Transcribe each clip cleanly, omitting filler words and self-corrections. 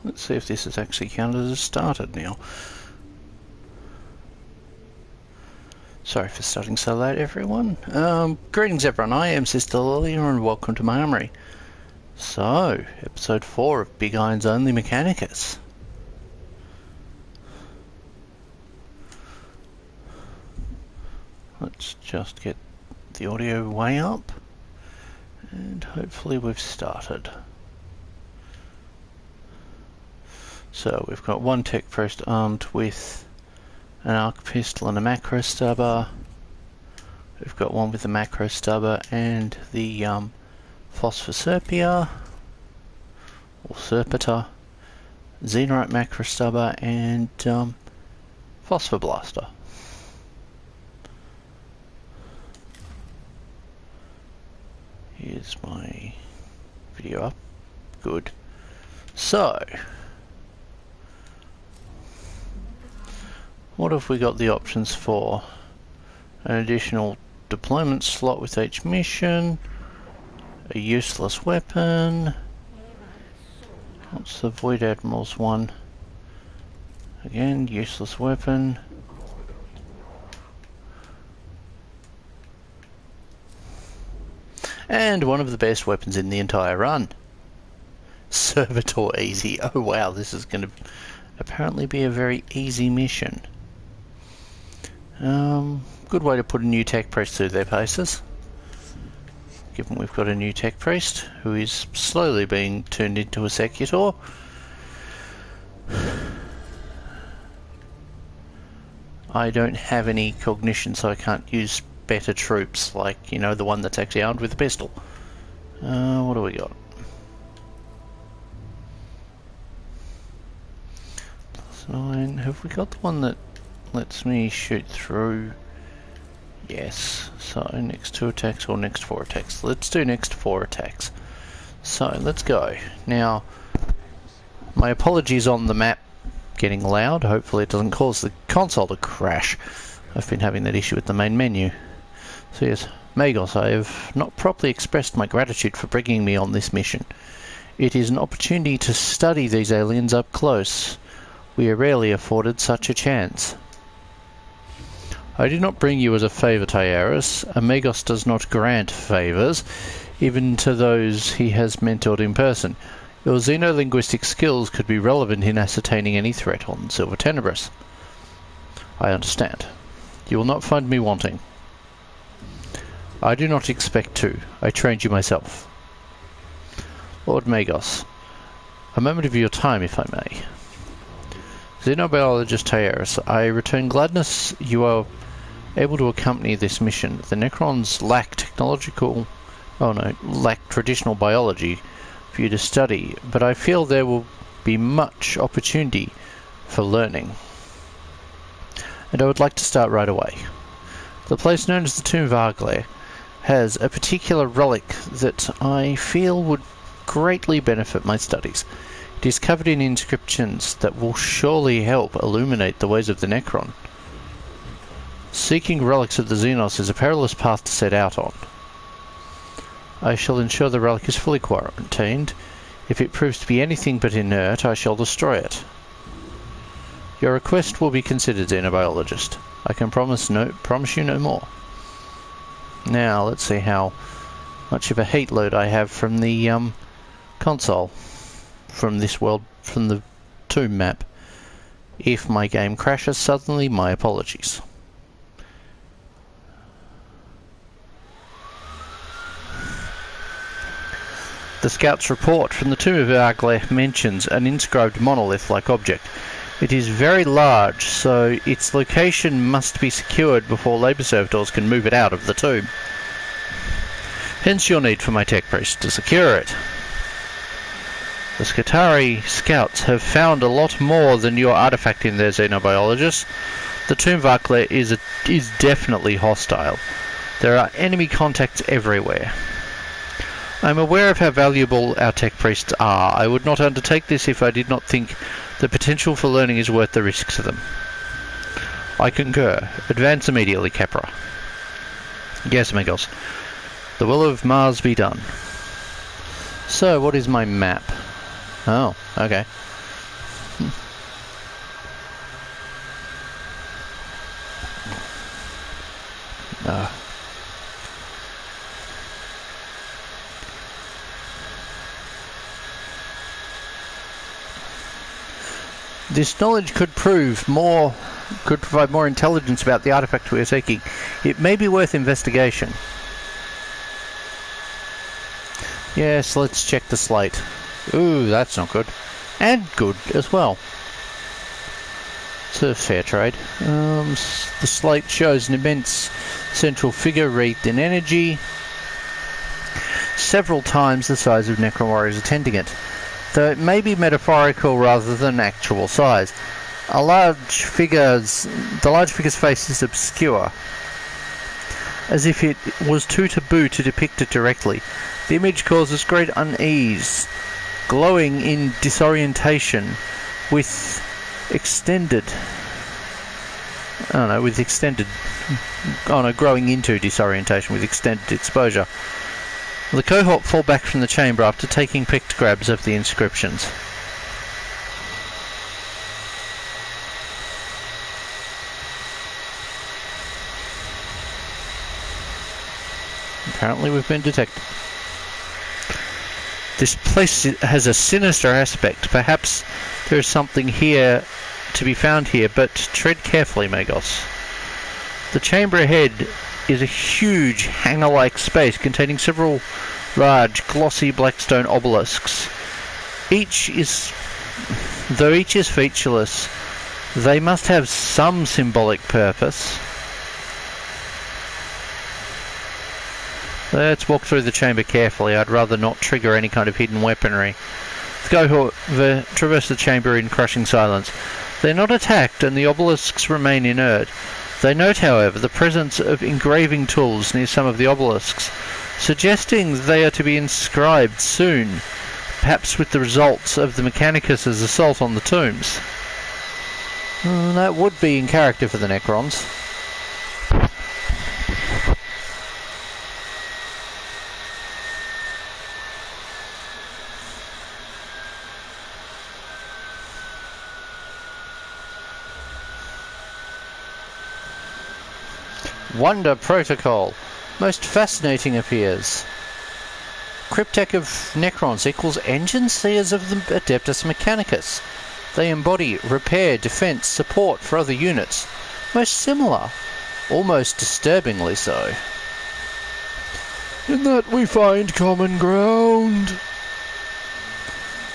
Let's see if this is actually counted as started now. Sorry for starting so late, everyone. Greetings, everyone. I am Sister Lilia, and welcome to my armory. So, episode 4 of Big Iron's Only Mechanicus. Let's just get the audio way up, and hopefully we've started. So we've got one tech priest armed with an arc pistol and a macro stubber. We've got one with the macro stubber and the Phosphoserpia, or Serpiter, Xenorite macro stubber, and Phosphoblaster. Here's my video up. Good. So, what have we got the options for? An additional deployment slot with each mission, a useless weapon. What's the Void Admiral's one? Again, useless weapon. And one of the best weapons in the entire run. Servitor Easy. Oh wow, this is going to apparently be a very easy mission. Good way to put a new tech priest through their paces. Given we've got a new tech priest who is slowly being turned into a secutor. I don't have any cognition, so I can't use better troops, like, you know, the one that's actually armed with a pistol. What do we got? +9. Have we got the one that lets me shoot through? Yes. So next 2 attacks or next 4 attacks? Let's do next 4 attacks. So let's go. Now, my apologies on the map getting loud. Hopefully it doesn't cause the console to crash. I've been having that issue with the main menu. So yes, Magos, I have not properly expressed my gratitude for bringing me on this mission. It is an opportunity to study these aliens up close. We are rarely afforded such a chance. I do not bring you as a favour, Tyaris. Magos does not grant favours, even to those he has mentored in person. Your xenolinguistic skills could be relevant in ascertaining any threat on Silver Tenebris. I understand. You will not find me wanting. I do not expect to. I trained you myself. Lord Magos, a moment of your time, if I may. Xenobiologist Tyaris, I return gladness you are able to accompany this mission. The Necrons lack lack traditional biology for you to study, but I feel there will be much opportunity for learning. And I would like to start right away. The place known as the Tomb of Arglare has a particular relic that I feel would greatly benefit my studies. It is covered in inscriptions that will surely help illuminate the ways of the Necron. Seeking relics of the Xenos is a perilous path to set out on. I shall ensure the relic is fully quarantined. If it proves to be anything but inert, I shall destroy it. Your request will be considered, Xenobiologist. I can promise you no more. Now, let's see how much of a heat load I have from the console, from this world, from the tomb map. If my game crashes suddenly, my apologies. The scout's report from the Tomb of Arglare mentions an inscribed monolith-like object. It is very large, so its location must be secured before labour servitors can move it out of the tomb. Hence your need for my tech priest to secure it. The Skitari scouts have found a lot more than your artifact in there, Xenobiologist. The Tomb of Arglare is definitely hostile. There are enemy contacts everywhere. I am aware of how valuable our tech priests are. I would not undertake this if I did not think the potential for learning is worth the risk to them. I concur. Advance immediately, Capra. Yes, Magos. The will of Mars be done. So, what is my map? Oh, okay. No. This knowledge could provide more intelligence about the artifact we are seeking. It may be worth investigation. Yes, let's check the slate. Ooh, that's not good. And good as well. It's a fair trade. The slate shows an immense central figure wreathed in energy, several times the size of necron warriors attending it, though it may be metaphorical rather than actual size. The large figure's face is obscure, as if it was too taboo to depict it directly. The image causes great unease, glowing in disorientation with growing into disorientation with extended exposure. The cohort fall back from the chamber after taking pictograms of the inscriptions. Apparently we've been detected. This place has a sinister aspect. Perhaps there is something here to be found here, but tread carefully, Magos. The chamber ahead is a huge hangar-like space containing several large, glossy blackstone obelisks. Though each is featureless, they must have some symbolic purpose. Let's walk through the chamber carefully. I'd rather not trigger any kind of hidden weaponry. The cohort traverse the chamber in crushing silence. They're not attacked, and the obelisks remain inert. They note, however, the presence of engraving tools near some of the obelisks, suggesting they are to be inscribed soon, perhaps with the results of the Mechanicus' assault on the tombs. That would be in character for the Necrons. Wonder Protocol. Most fascinating appears. Cryptek of Necrons equals engine seers of the Adeptus Mechanicus. They embody repair, defense, support for other units. Most similar. Almost disturbingly so. In that we find common ground.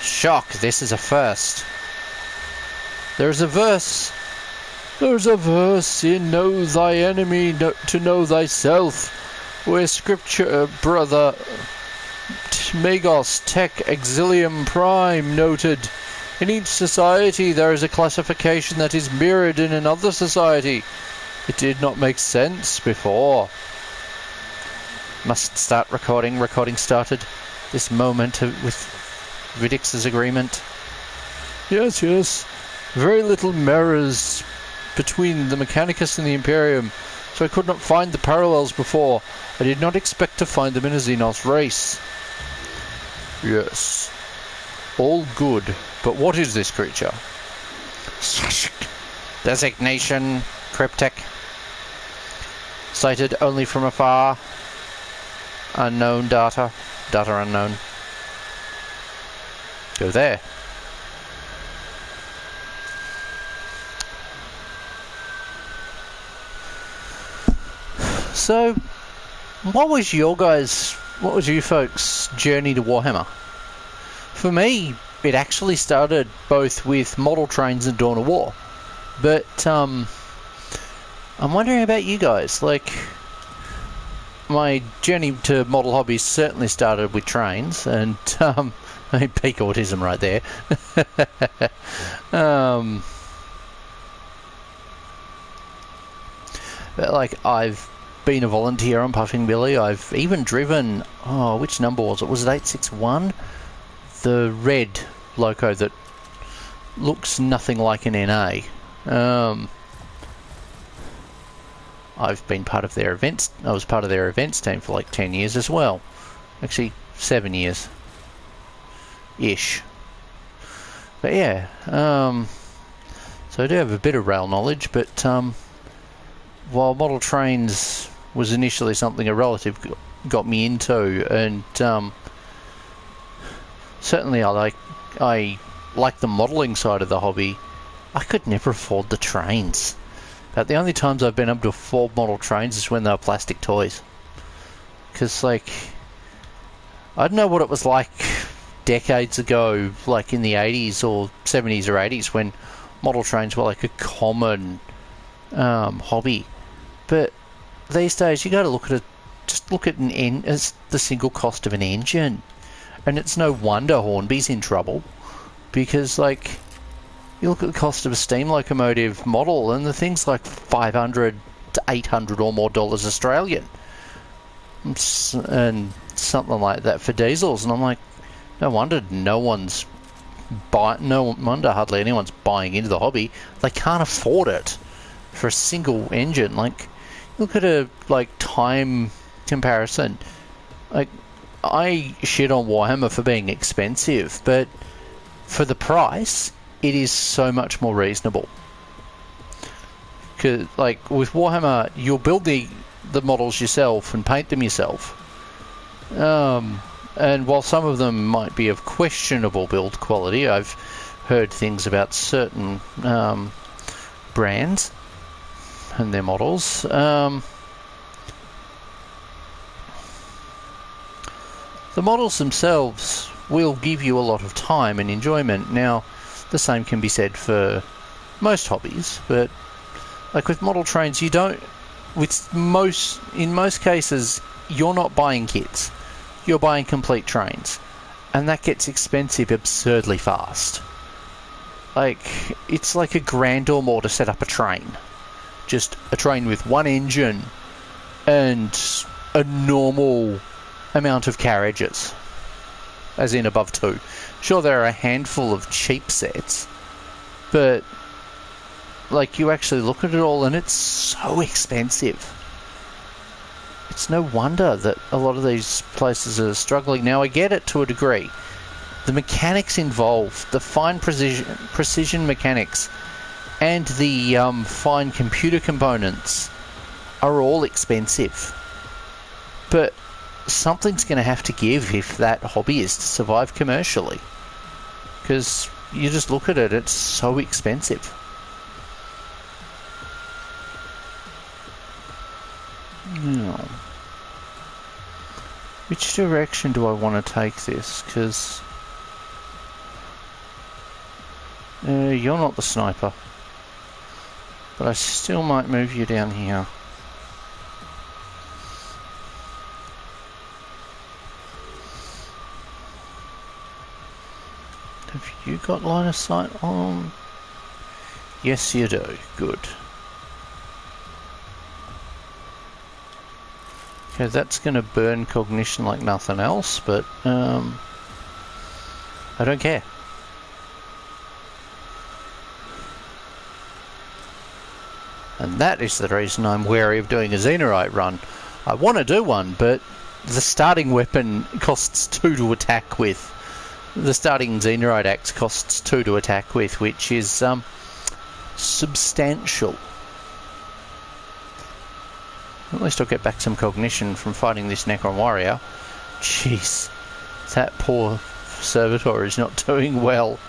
Shock, this is a first. There's a verse in Know Thy Enemy to Know Thyself, where scripture brother Magos Tech Exilium Prime noted, in each society there is a classification that is mirrored in another society. It did not make sense before. Must start recording. Recording started. This moment with Ridix's agreement. Yes. Very little mirrors between the Mechanicus and the Imperium, so I could not find the parallels before. I did not expect to find them in a Xenos race. Yes. All good, but what is this creature? Designation Cryptek. Sighted only from afar. Unknown data. Data unknown. Go there. So, what was you folks' journey to Warhammer? For me, it actually started both with model trains and Dawn of War. But, I'm wondering about you guys. Like, my journey to model hobbies certainly started with trains, and, peak autism right there. But, like, I've been a volunteer on Puffing Billy. I've even driven, which number was it? Was it 861? The red loco that looks nothing like an NA. I've been part of their events. I was part of their events team for like 10 years as well. Actually, 7 years. Ish. But yeah, so I do have a bit of rail knowledge, but while model trains was initially something a relative got me into, and certainly I like the modelling side of the hobby. I could never afford the trains. But the only times I've been able to afford model trains is when they were plastic toys. Because, like, I don't know what it was like decades ago, like in the 80s or 70s or 80s, when model trains were like a common hobby. But these days, you got to look at just look at as the single cost of an engine, and it's no wonder Hornby's in trouble, because like you look at the cost of a steam locomotive model, and the thing's like $500 to $800 or more dollars Australian, and something like that for diesels. And I'm like, no wonder hardly anyone's buying into the hobby. They can't afford it for a single engine. Like, look at a time comparison. Like, I shit on Warhammer for being expensive, but for the price, it is so much more reasonable. Because, like, with Warhammer, you'll build the models yourself and paint them yourself. And while some of them might be of questionable build quality, I've heard things about certain brands and their models. The models themselves will give you a lot of time and enjoyment. Now, the same can be said for most hobbies, but like with model trains, in most cases, you're not buying kits. You're buying complete trains, and that gets expensive absurdly fast. Like, it's like $1,000 or more to set up a train. Just a train with one engine and a normal amount of carriages, as in above 2. Sure, there are a handful of cheap sets, but like, you actually look at it all and it's so expensive. It's no wonder that a lot of these places are struggling. Now, I get it to a degree. The mechanics involved, the fine precision mechanics, and the fine computer components are all expensive. But something's going to have to give if that hobby is to survive commercially. Because you just look at it, it's so expensive. Now, which direction do I want to take this? Because you're not the sniper, but I still might move you down here. Have you got line of sight on? Yes, you do. Good. Okay, that's going to burn cognition like nothing else, but I don't care. And that is the reason I'm wary of doing a Xenorite run. I want to do one, but the starting weapon costs 2 to attack with. The starting Xenorite axe costs 2 to attack with, which is substantial. At least I'll get back some cognition from fighting this Necron warrior. Jeez, that poor servitor is not doing well.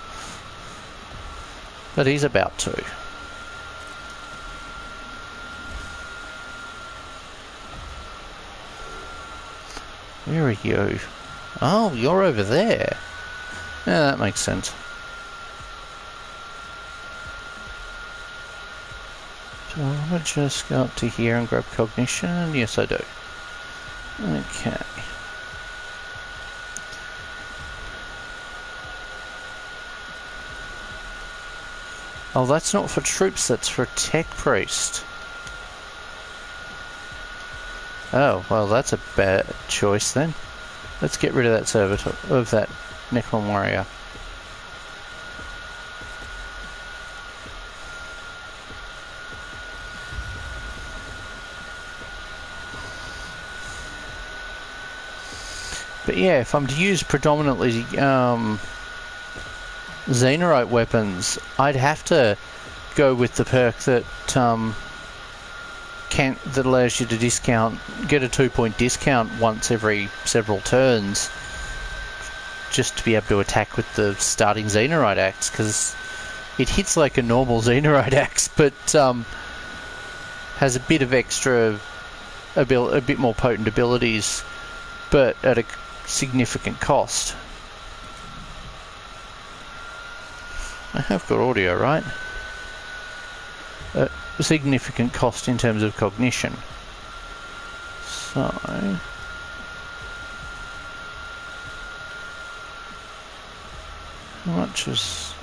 But he's about to. Where are you? Oh, you're over there. Yeah, that makes sense. So I want to just go up to here and grab cognition. Yes, I do. Okay. Oh, that's not for troops, that's for tech priest. Oh, well, that's a bad choice then. Let's get rid of that servitor, of that Necron warrior. But yeah, if I'm to use predominantly Xenorite weapons, I'd have to go with the perk that that allows you to get a 2-point discount once every several turns, just to be able to attack with the starting Xenorite axe, because it hits like a normal Xenorite axe, but has a bit of extra a bit more potent abilities, but at a significant cost. I have got audio, right? A significant cost in terms of cognition. So how much is...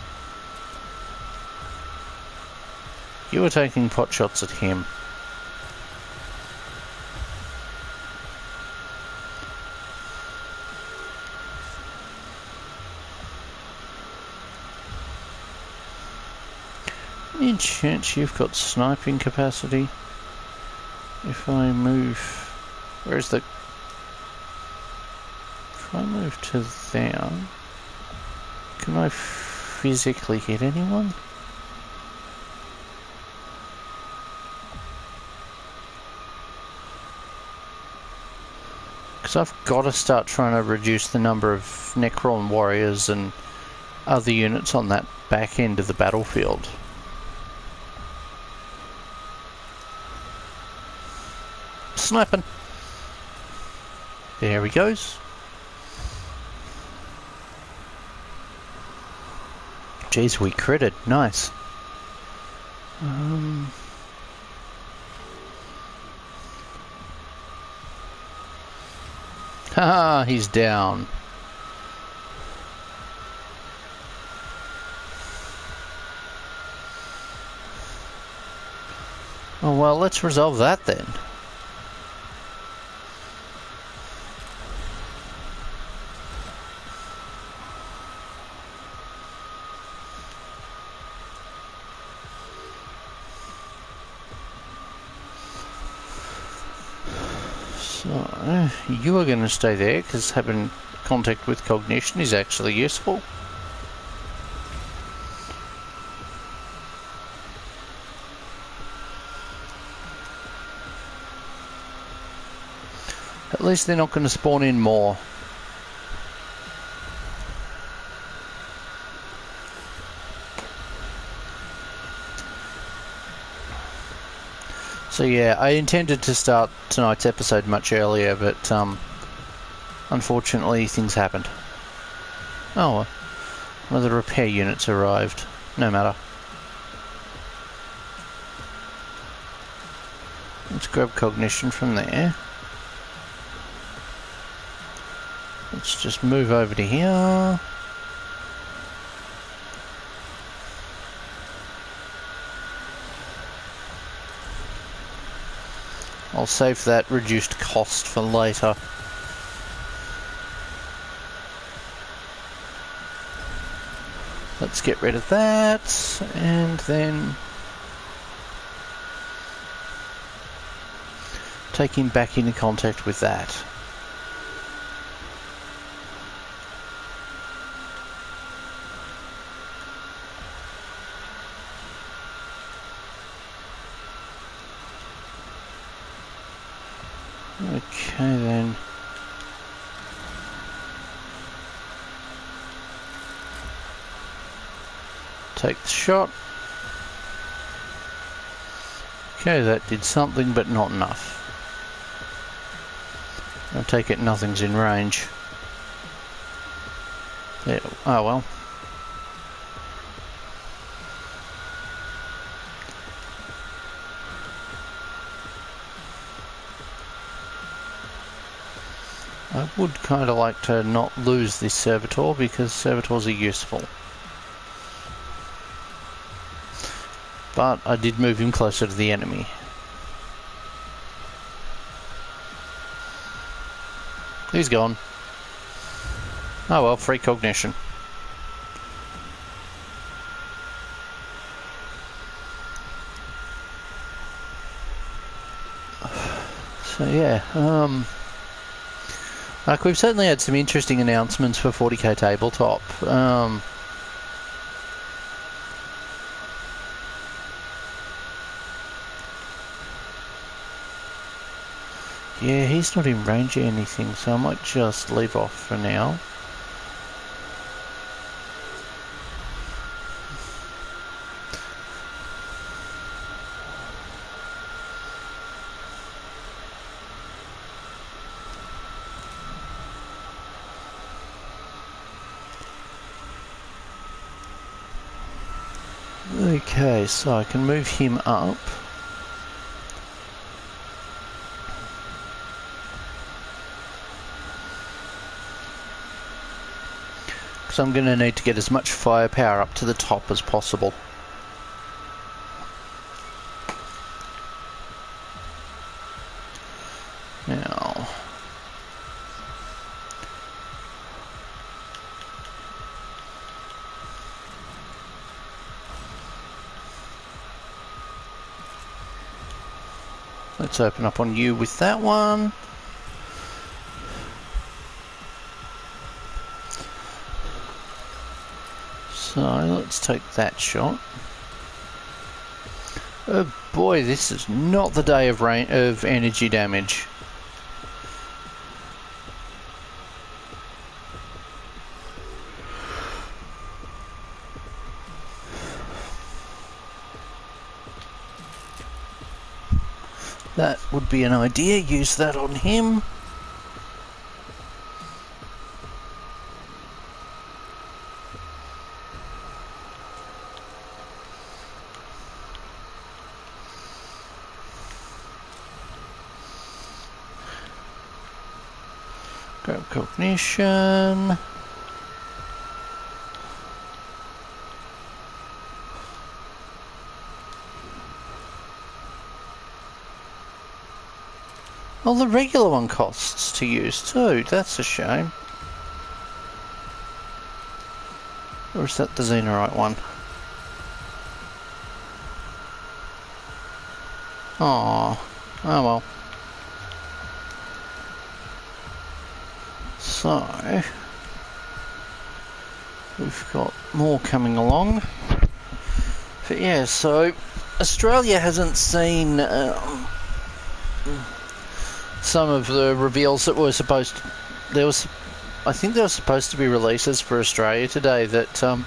You were taking pot shots at him. Any chance you've got sniping capacity? If I move... Where's the... If I move to there... Can I physically hit anyone? Because I've got to start trying to reduce the number of Necron warriors and other units on that back end of the battlefield. Sniping. There he goes. Jeez, we critted. Nice. Haha, he's down. Oh well, let's resolve that then. So, you are going to stay there, because having contact with cognition is actually useful. At least they're not going to spawn in more. So yeah, I intended to start tonight's episode much earlier, but unfortunately things happened. Oh, well, one of the repair units arrived. No matter. Let's grab cognition from there. Let's just move over to here. I'll save that reduced cost for later. Let's get rid of that, and then take him back into contact with that. Okay then. Take the shot. Okay, that did something, but not enough. I take it nothing's in range. There. Oh well. I would kind of like to not lose this servitor, because servitors are useful. But I did move him closer to the enemy. He's gone. Oh well, free cognition. So yeah, like we've certainly had some interesting announcements for 40k tabletop. Yeah, he's not in range or anything, so I might just leave off for now. Okay, so I can move him up. Because I'm going to need to get as much firepower up to the top as possible. Now... let's open up on you with that one. So let's take that shot. Oh boy, this is not the day of energy damage. That would be an idea, use that on him. Grab cognition. Well, the regular one costs to use too, that's a shame. Or is that the Xenorite one? Oh well. So, we've got more coming along. But yeah, so Australia hasn't seen some of the reveals that were supposed to, I think there were supposed to be releases for Australia today that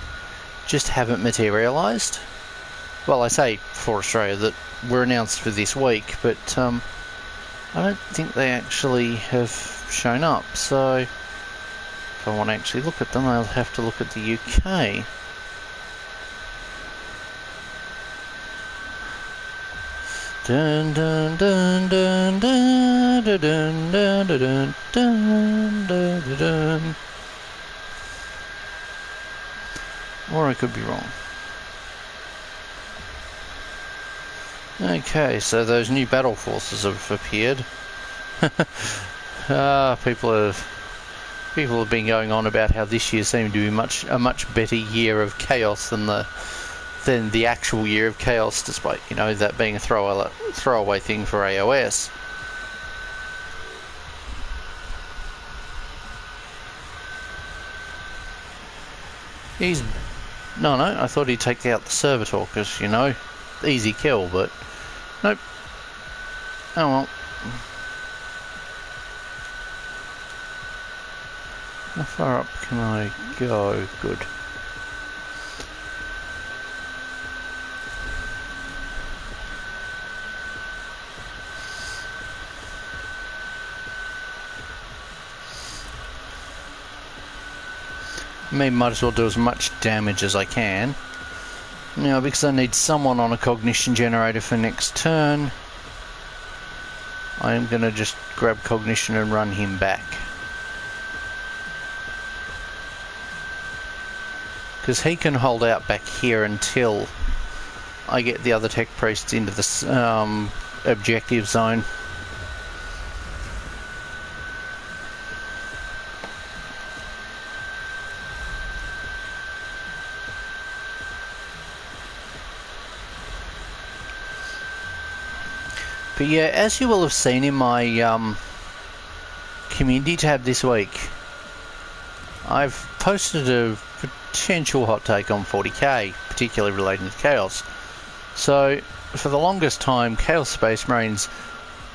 just haven't materialised. Well, I say for Australia that were announced for this week, but I don't think they actually have shown up. So if I want to actually look at them, I'll have to look at the UK. Dun dun dun dun dun dun dun dun dun dun dun dun. Or I could be wrong. Okay, so those new battle forces have appeared. People have been going on about how this year seemed to be a much better year of chaos than the actual year of chaos, despite, you know, that being a throwaway thing for AOS. No, I thought he'd take out the servitor, because, you know, easy kill, but nope. Oh well. How far up can I go? Good. Might as well do as much damage as I can. Now, because I need someone on a cognition generator for next turn, I am going to just grab cognition and run him back. Because he can hold out back here until I get the other tech priests into the objective zone. But yeah, as you will have seen in my community tab this week, I've posted a potential hot take on 40k, particularly relating to Chaos. So, for the longest time, Chaos Space Marines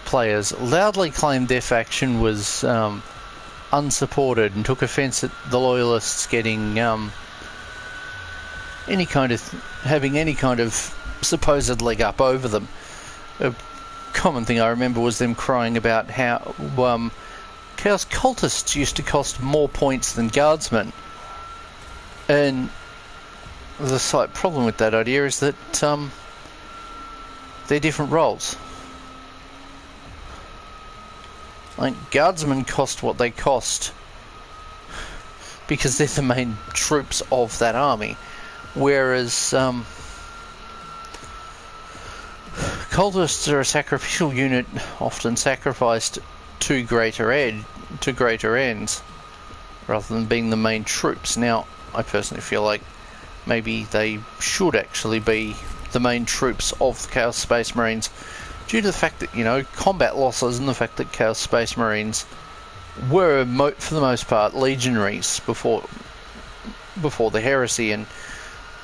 players loudly claimed their faction was unsupported and took offence at the loyalists getting having any kind of supposed leg up over them. A common thing I remember was them crying about how Chaos Cultists used to cost more points than Guardsmen, and the slight problem with that idea is that they're different roles. Like, Guardsmen cost what they cost because they're the main troops of that army, whereas Cultists are a sacrificial unit, often sacrificed to greater ends, rather than being the main troops. Now, I personally feel like maybe they should actually be the main troops of the Chaos Space Marines, due to the fact that, you know, combat losses and the fact that Chaos Space Marines were, for the most part, legionaries before the heresy, and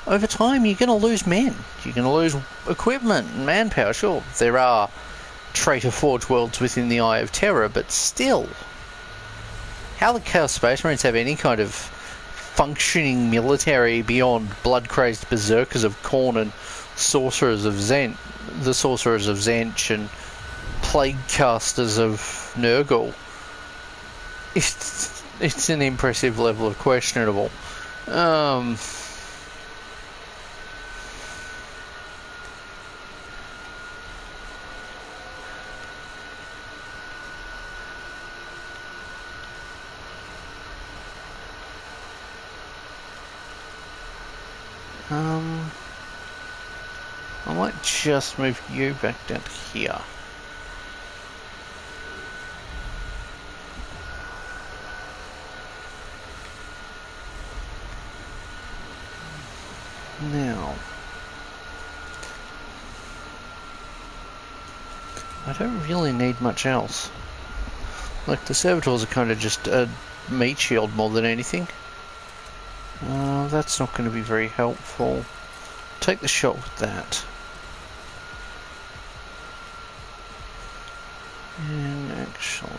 over time you're going to lose men, you're going to lose equipment and manpower. Sure, there are traitor forge worlds within the Eye of Terror, but still, how the Chaos Space Marines have any kind of functioning military beyond blood-crazed berserkers of Khorne and sorcerers of Zent, the sorcerers of Zench and plague casters of Nurgle, it's an impressive level of questionable. I might just move you back down to here. Now, I don't really need much else. Like, the servitors are kind of just a meat shield more than anything. That's not going to be very helpful. Take the shot with that. And actually,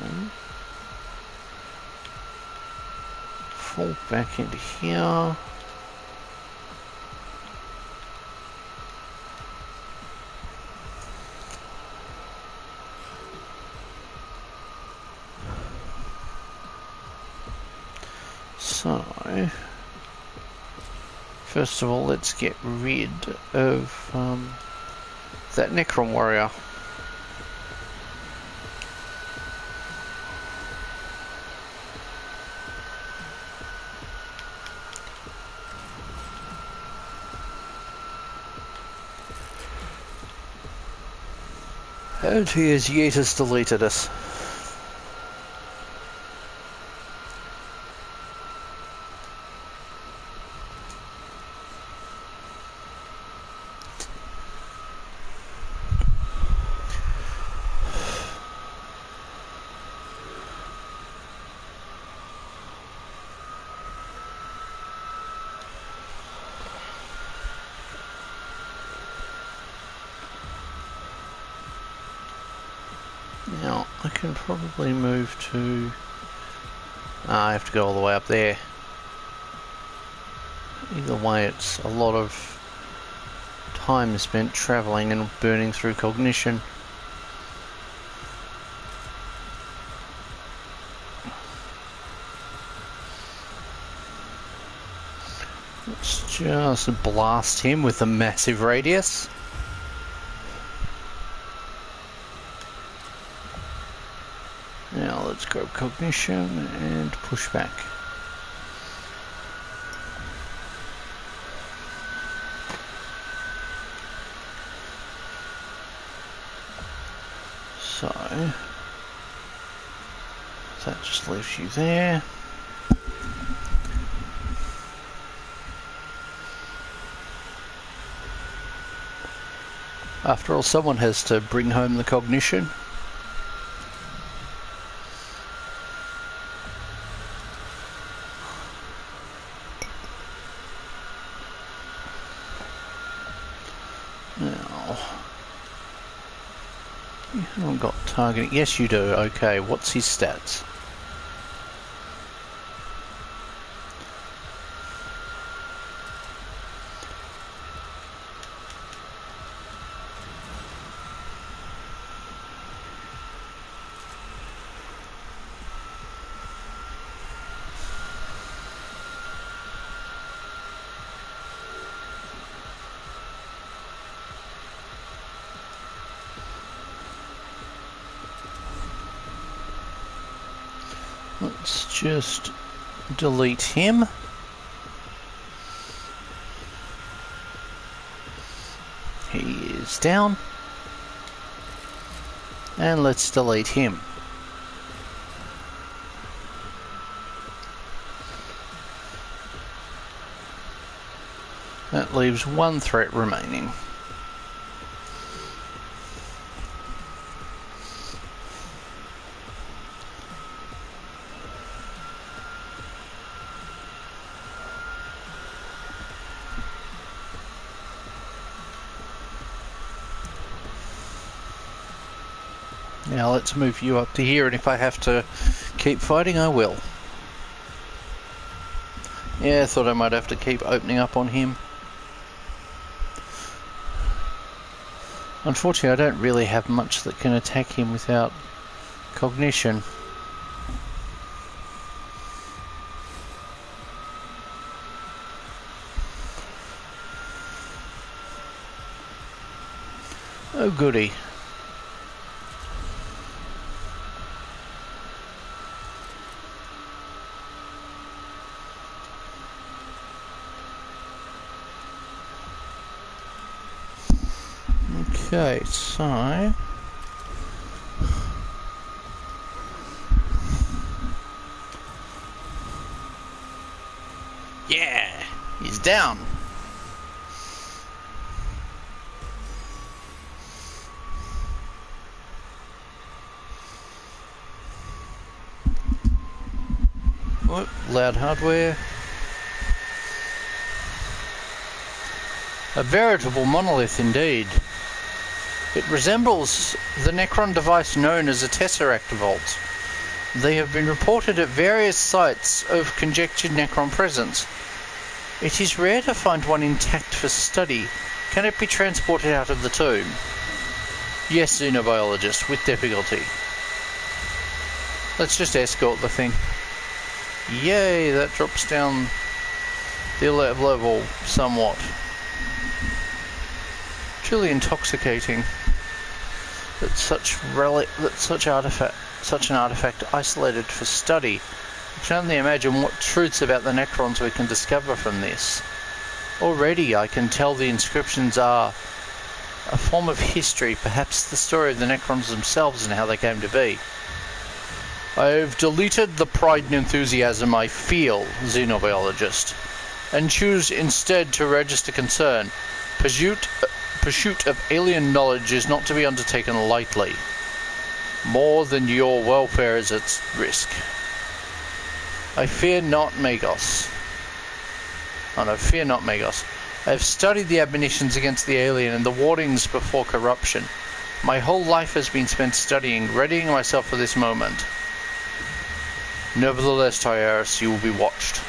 fall back into here. So, first of all, let's get rid of that Necron warrior. And he has yet has deleted us. Now, I can probably move to... I have to go all the way up there. Either way, it's a lot of time spent travelling and burning through cognition. Let's just blast him with a massive radius. Now let's grab cognition and push back. So that just leaves you there. After all, someone has to bring home the cognition. You haven't got targeting. Yes, you do. Okay, what's his stats? Let's just delete him. He is down. And let's delete him. That leaves one threat remaining. Now let's move you up to here, and if I have to keep fighting, I will. Yeah, I thought I might have to keep opening up on him. Unfortunately, I don't really have much that can attack him without cognition. Oh goody. Okay, so yeah, he's down. Whoop, loud hardware. A veritable monolith indeed. It resembles the necron device known as a tesseract vault. They have been reported at various sites of conjectured necron presence. It is rare to find one intact for study. Can it be transported out of the tomb? Yes, xenobiologist, with difficulty. Let's just escort the thing. Yay, that drops down the level somewhat. Truly intoxicating that such an artifact isolated for study. I can only imagine what truths about the necrons we can discover from this. Already I can tell the inscriptions are a form of history, perhaps the story of the necrons themselves and how they came to be. I have deleted the pride and enthusiasm I feel, xenobiologist, and choose instead to register concern. Pursuit of alien knowledge is not to be undertaken lightly. More than your welfare is at risk. I fear not Magos. Oh no, fear not Magos. I have studied the admonitions against the alien and the warnings before corruption. My whole life has been spent studying, readying myself for this moment. Nevertheless, Tyrus, you will be watched.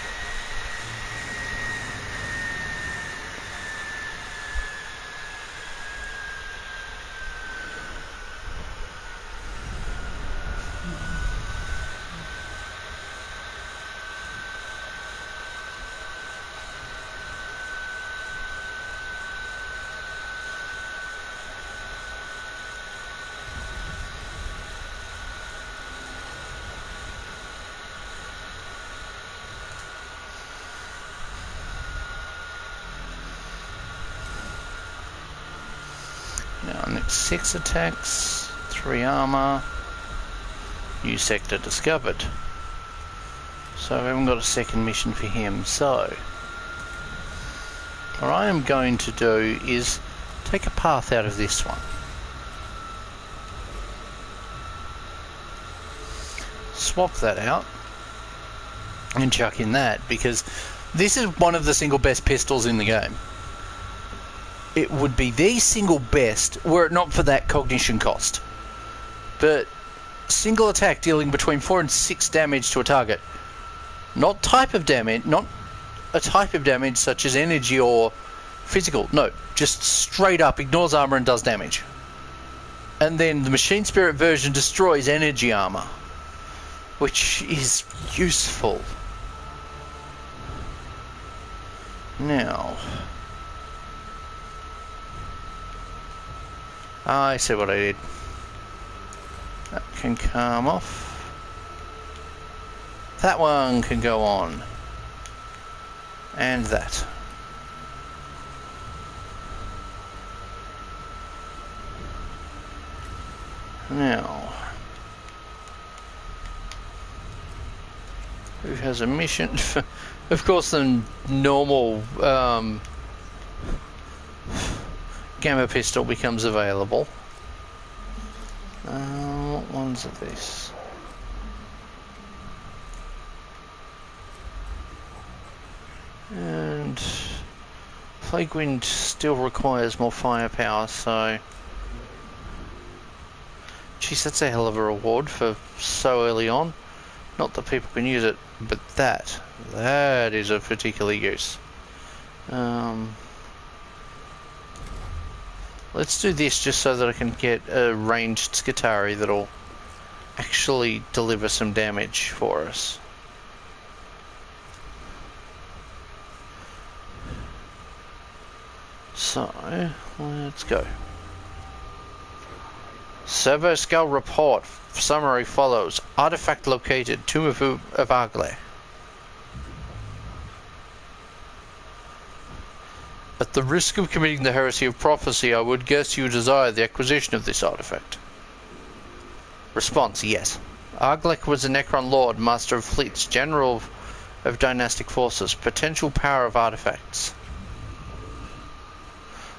Now, next 6 attacks, 3 armor, new sector discovered. So I haven't got a second mission for him. So, what I am going to do is take a path out of this one. Swap that out and chuck in that, because this is one of the single best pistols in the game. It would be the single best were it not for that cognition cost. but single attack dealing between 4 and 6 damage to a target. Not type of damage, not a type of damage such as energy or physical. No, just straight up ignores armor and does damage. And then the Machine Spirit version destroys energy armor, which is useful. Now, I see what I did. That can come off. That one can go on. And that. Now, who has a mission? Of course, the normal gamma pistol becomes available. What ones are this? And Plague Wind still requires more firepower, so... Geez, that's a hell of a reward for so early on. Not that people can use it, but that is of particular use. Let's do this just so that I can get a ranged Skitari that'll actually deliver some damage for us. So, let's go. Servo Scout report. Summary follows. Artifact located. Tomb of Agle. At the risk of committing the heresy of prophecy, I would guess you desire the acquisition of this artifact. Response, yes. Arglek was a Necron Lord, Master of Fleets, General of Dynastic Forces, potential power of artifacts.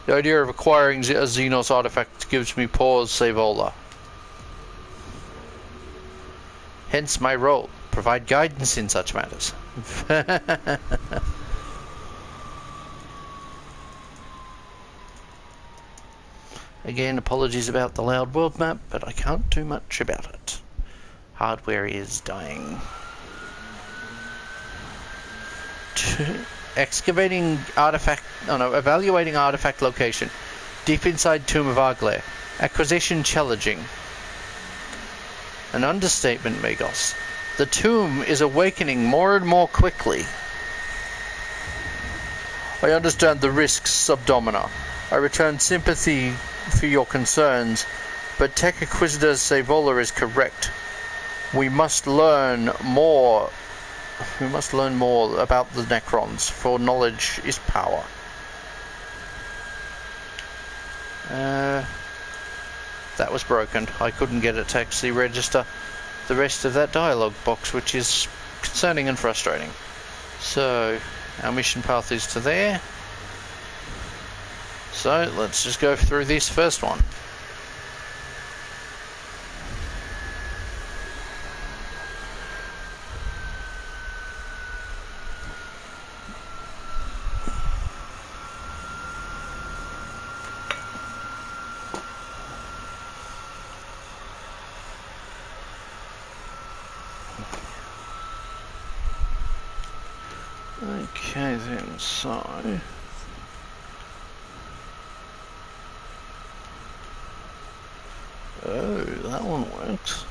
The idea of acquiring a Xenos artifact gives me pause, Savola. Hence my role, provide guidance in such matters. Again, apologies about the loud world map, but I can't do much about it. Hardware is dying. Evaluating artifact location. Deep inside Tomb of Agle. Acquisition challenging. An understatement, Magos. The tomb is awakening more and more quickly. I understand the risks, Subdomina. I return sympathy for your concerns, but Tech Inquisitor Savola is correct. We must learn more about the Necrons, for knowledge is power. That was broken. I couldn't get it to actually register the rest of that dialogue box, which is concerning and frustrating. So, our mission path is to there. So, let's just go through this first one. Okay then, so... Oh, that one works.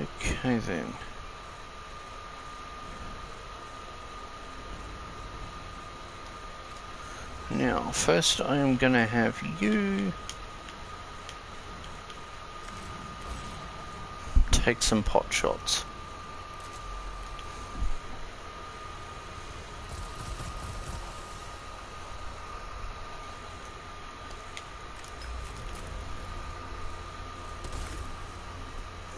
Okay then. Now, first I am gonna have you take some pot shots.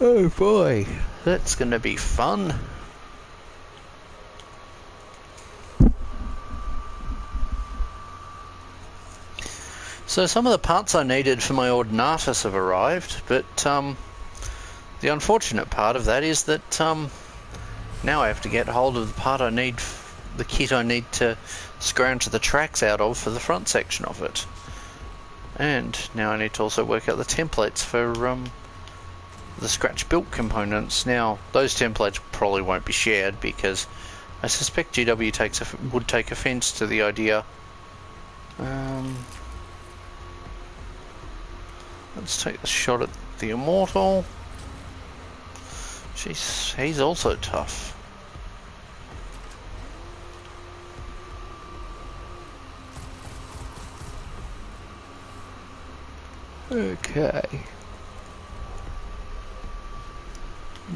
Oh boy, that's gonna be fun. So some of the parts I needed for my Ordinatus have arrived, but the unfortunate part of that is that now I have to get hold of the part I need the kit I need to scrounge the tracks out of for the front section of it. And now I need to also work out the templates for the scratch built components. Now those templates probably won't be shared because I suspect GW would take offence to the idea. Let's take a shot at the Immortal. Jeez, he's also tough. Okay.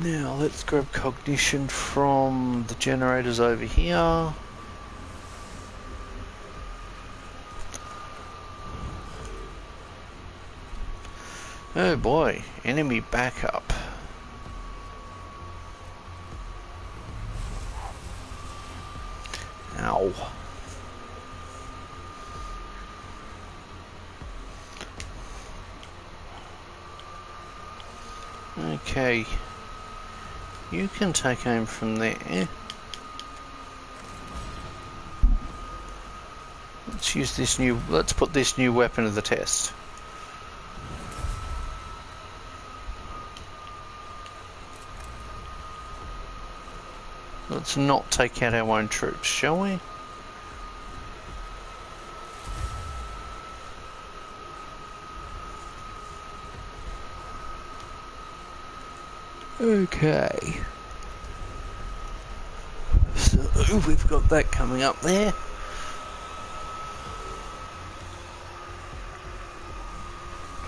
Now let's grab cognition from the generators over here. Oh boy, enemy backup. Ow. Okay. You can take aim from there. Let's put this new weapon to the test. Let's not take out our own troops, shall we? Okay. So we've got that coming up there.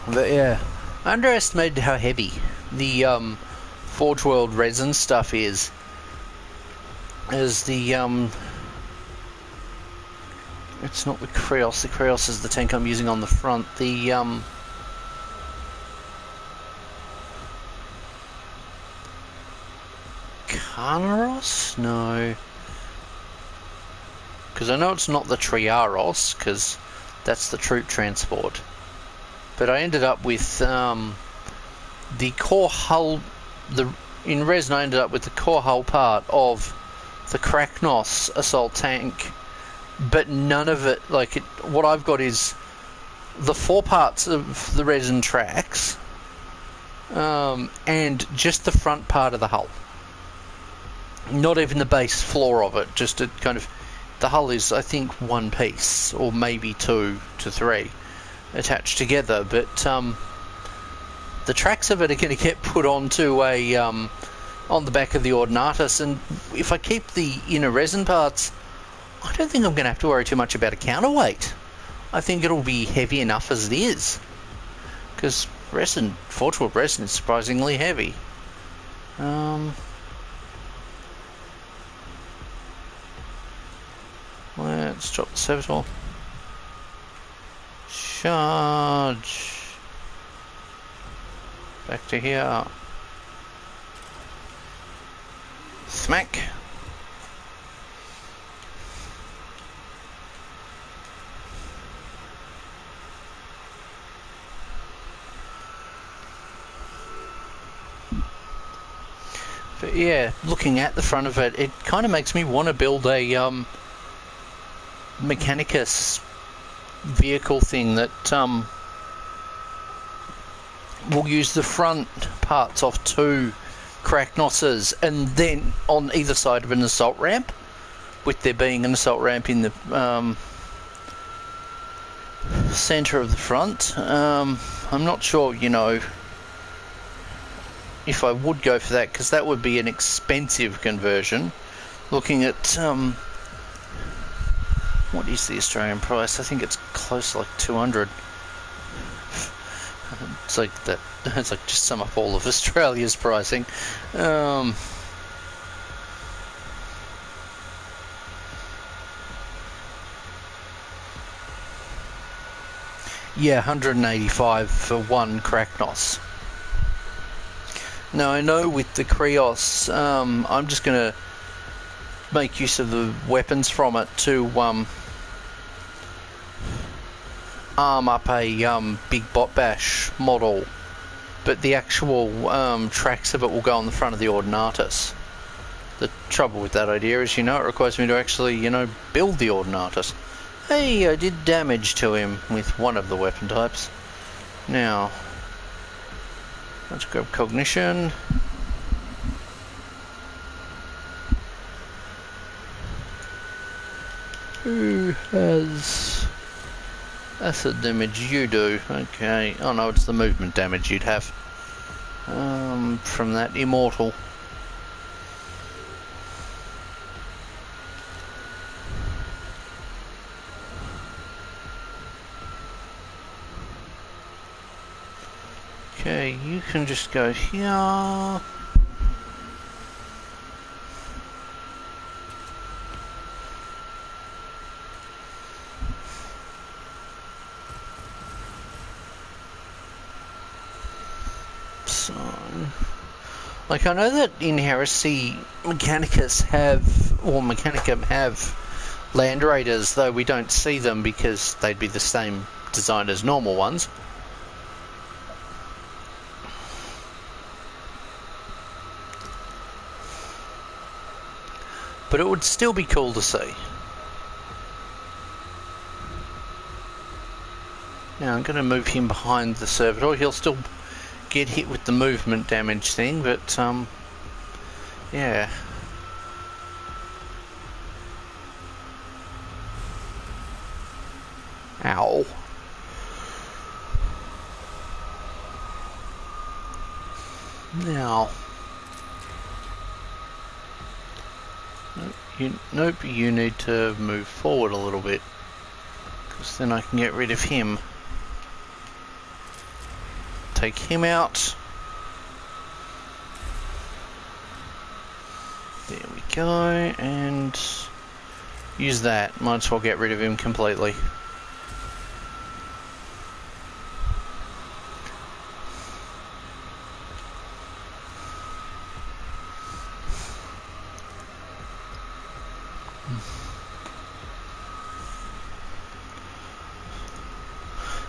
But yeah, I underestimated how heavy the Forge World resin stuff is. As the it's not the Creos. The Creos is the tank I'm using on the front. The Carnaros? No. Because I know it's not the Triaros, because that's the troop transport. But I ended up with the core hull. In resin, I ended up with the core hull part of the Krachnos assault tank, but none of it, what I've got is the 4 parts of the resin tracks, and just the front part of the hull. Not even the base floor of it, just a kind of, the hull is, I think, 1 piece, or maybe 2 to 3 attached together, but the tracks of it are going to get put onto a on the back of the Ordinatus, and if I keep the inner resin parts, I don't think I'm going to have to worry too much about a counterweight. I think it'll be heavy enough as it is, because Forge World resin is surprisingly heavy. Let's drop the Servitor. Charge. Back to here. Smack. But yeah, looking at the front of it, it kind of makes me want to build a Mechanicus vehicle thing that will use the front parts off 2 Krachnoses, and then on either side of an assault ramp, with there being an assault ramp in the centre of the front. I'm not sure, if I would go for that, because that would be an expensive conversion. Looking at what is the Australian price? I think it's close to like 200. It's like that. It's like just sum up all of Australia's pricing. Yeah, 185 for 1 Krachnos. Now I know with the Creos, I'm just going to make use of the weapons from it to arm up a big bot bash model, but the actual tracks of it will go on the front of the Ordinatus. The trouble with that idea is, you know, it requires me to actually, you know, build the Ordinatus. Hey, I did damage to him with one of the weapon types. Now, let's grab cognition. Who has acid damage? You do. Okay. Oh no, it's the movement damage you'd have. From that immortal. Okay, you can just go here. So, like, I know that in Heresy, Mechanicus have, or Mechanicum have land raiders, though we don't see them because they'd be the same design as normal ones. But it would still be cool to see. Now I'm going to move him behind the servitor. He'll still get hit with the movement damage thing, but yeah. Ow. Now. Nope, you need to move forward a little bit, because then I can get rid of him. Take him out. There we go, and use that. Might as well get rid of him completely.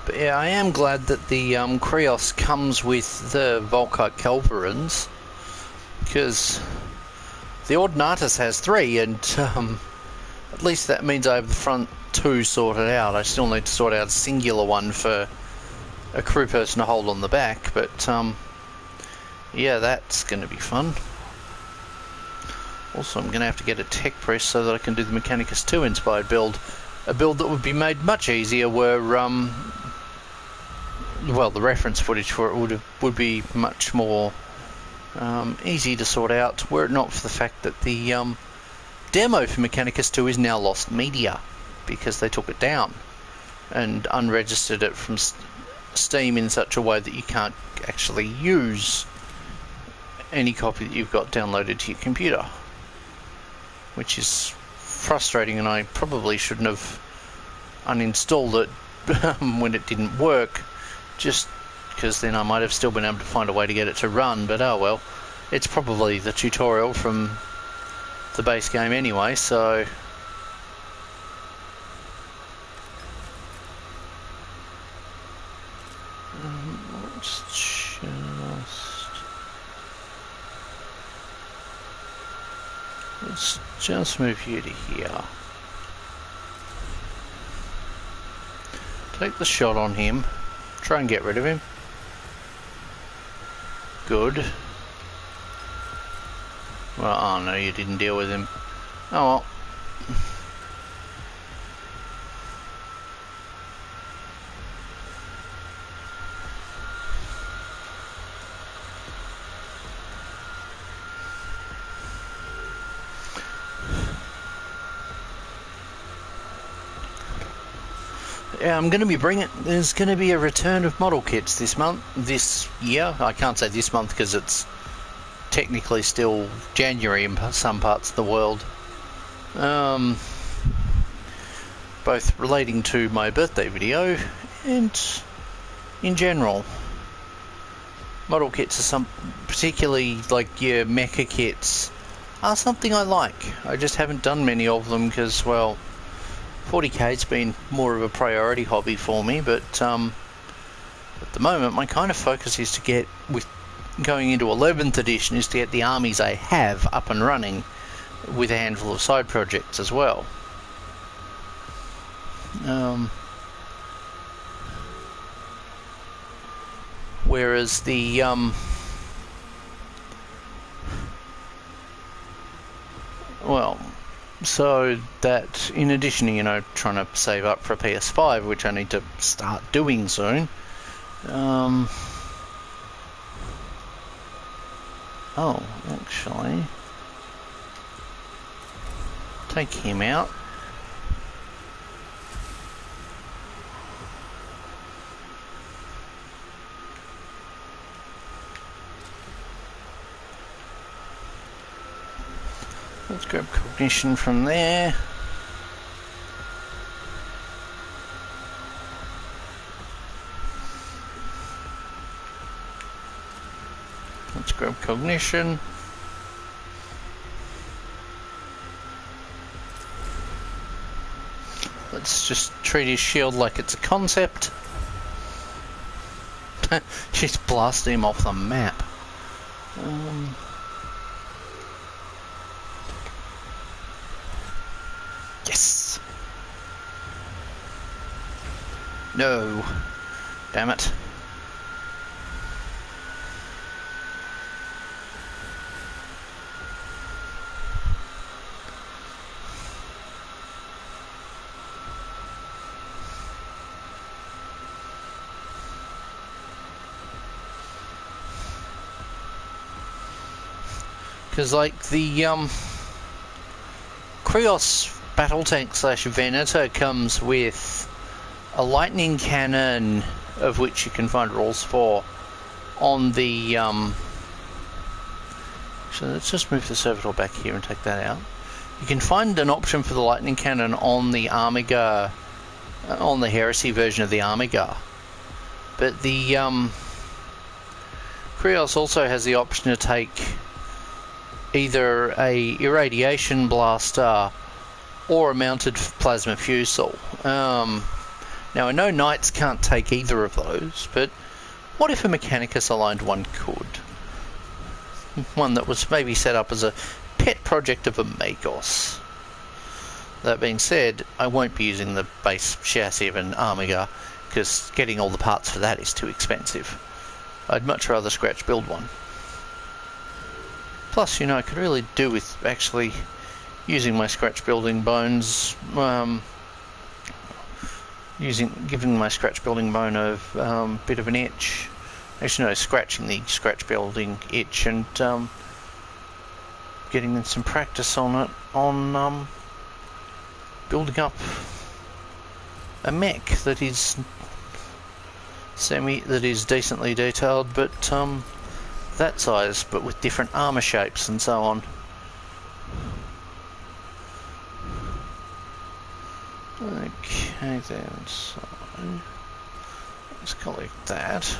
But yeah, I am glad that the Krios comes with the Volkite Culverins, because the Ordinatus has 3, and at least that means I have the front 2 sorted out. I still need to sort out a singular one for a crew person to hold on the back, but yeah, that's going to be fun. Also, I'm going to have to get a tech press so that I can do the Mechanicus 2 inspired build. A build that would be made much easier were, well, the reference footage for it would be much more easy to sort out, were it not for the fact that the demo for Mechanicus 2 is now lost media, because they took it down and unregistered it from Steam in such a way that you can't actually use any copy that you've got downloaded to your computer, which is frustrating, and I probably shouldn't have uninstalled it when it didn't work, just because then I might have still been able to find a way to get it to run, but oh well. It's probably the tutorial from the base game anyway, so let's just move you to here. Take the shot on him. Try and get rid of him. Good. Well, oh no, you didn't deal with him. Oh well. Yeah, I'm going to be there's going to be a return of model kits this year. I can't say this month because it's technically still January in some parts of the world. Both relating to my birthday video and in general. Model kits are particularly like your mecha kits, are something I like. I just haven't done many of them because, well, 40k's been more of a priority hobby for me, but at the moment my kind of focus is to get, with going into 11th edition, is to get the armies I have up and running with a handful of side projects as well. Whereas the well, so that in addition to, you know, trying to save up for a PS5, which I need to start doing soon, oh, actually, take him out. Let's grab cognition from there. Let's grab cognition. Let's just treat his shield like it's a concept. Just blast him off the map. Yes! No! Damn it. Because, like, the, Krios battle tank slash Venator comes with a lightning cannon, of which you can find rules for, on the, so let's just move the servitor back here and take that out. You can find an option for the lightning cannon on the Amiga, on the Heresy version of the Amiga. But the, Krios also has the option to take either a irradiation blaster or a mounted plasma fusel. Now I know knights can't take either of those, but what if a Mechanicus aligned one could? One that was maybe set up as a pet project of a Magos. That being said, I won't be using the base chassis of an Amiga, because getting all the parts for that is too expensive. I'd much rather scratch build one. Plus, you know, I could really do with actually using my scratch building bones, giving my scratch building bone a bit of an itch. Actually, no, scratching the scratch building itch and getting some practice on it, on building up a mech that is decently detailed, but that size, but with different armor shapes and so on. Okay then, so let's collect that.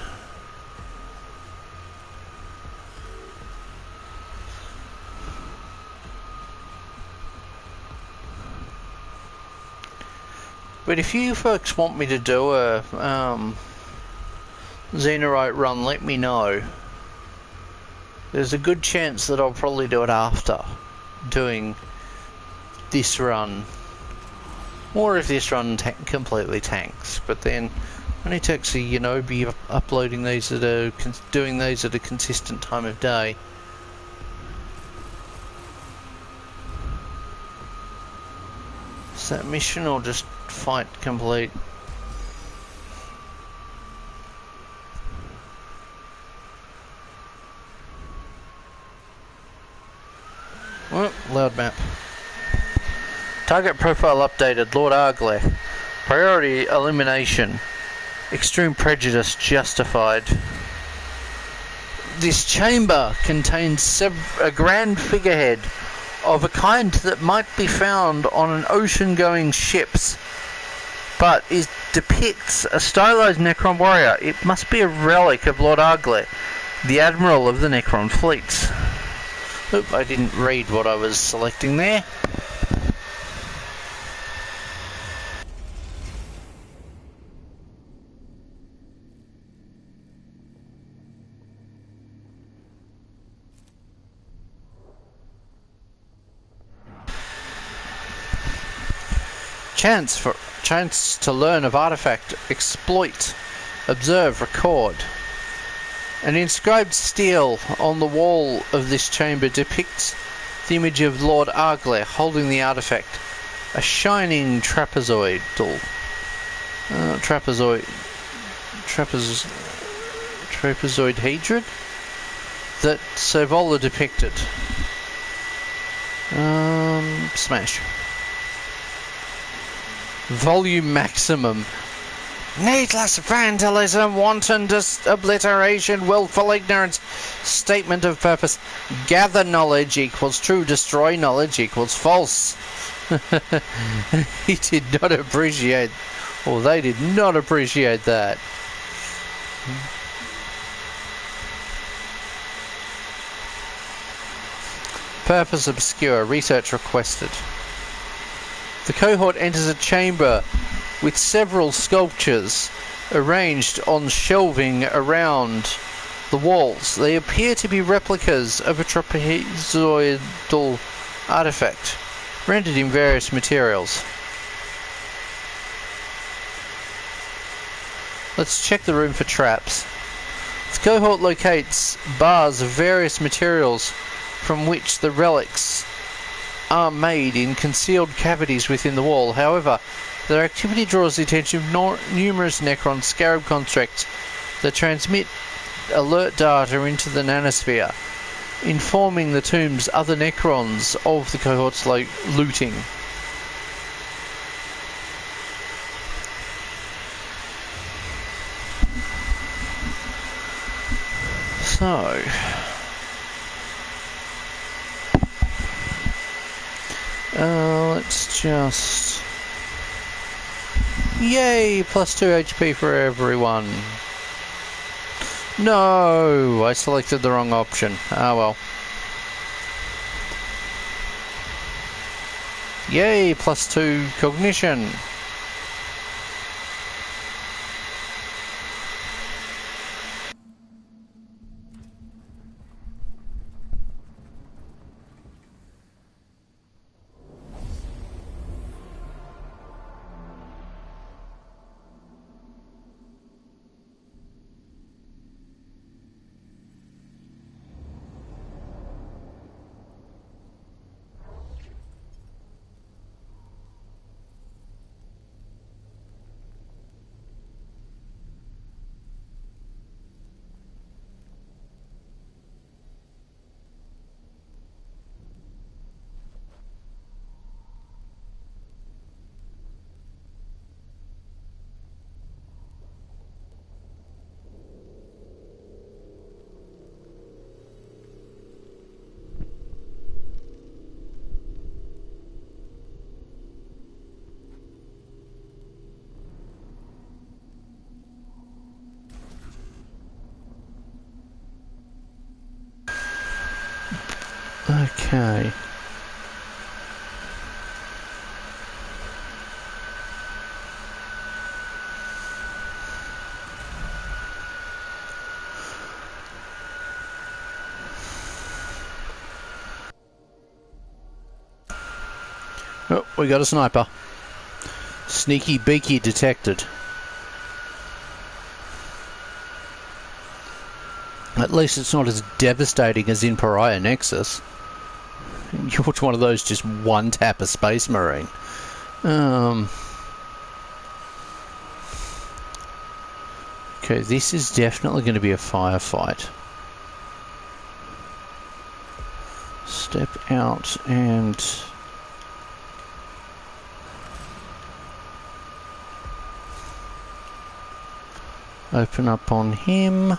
But if you folks want me to do a Xenorite run, let me know. There's a good chance that I'll probably do it after doing this run. Or if this run completely tanks, but then I need to actually, you know, be uploading these doing these at a consistent time of day. Is that mission or just fight complete? Well, loud map. Target profile updated, Lord Argleth. Priority elimination. Extreme prejudice justified. This chamber contains a grand figurehead of a kind that might be found on an ocean-going ships, but depicts a stylized Necron warrior. It must be a relic of Lord Argleth, the admiral of the Necron fleets. Oop, I didn't read what I was selecting there. Chance to learn of artifact, exploit, observe, record. An inscribed stele on the wall of this chamber depicts the image of Lord Argler holding the artifact, a shining trapezoidal trapezoidhedron that Servola depicted. Smash. Volume maximum. Needless vandalism, wanton obliteration, willful ignorance, statement of purpose. Gather knowledge equals true, destroy knowledge equals false. He did not appreciate, or they did not appreciate that. Purpose obscure, research requested. The cohort enters a chamber with several sculptures arranged on shelving around the walls. They appear to be replicas of a trapezoidal artifact, rendered in various materials. Let's check the room for traps. The cohort locates bars of various materials from which the relics are made in concealed cavities within the wall. However, their activity draws the attention of numerous necron scarab constructs that transmit alert data into the nanosphere, informing the tomb's other necrons of the cohort's looting. So, let's just... Yay! Plus 2 HP for everyone. No! I selected the wrong option. Ah well. Yay! Plus 2 cognition. Okay. Oh, we got a sniper. Sneaky beaky detected. At least it's not as devastating as in Pariah Nexus. You're one of those just one tap a space marine. Okay, this is definitely going to be a firefight. Step out and... open up on him.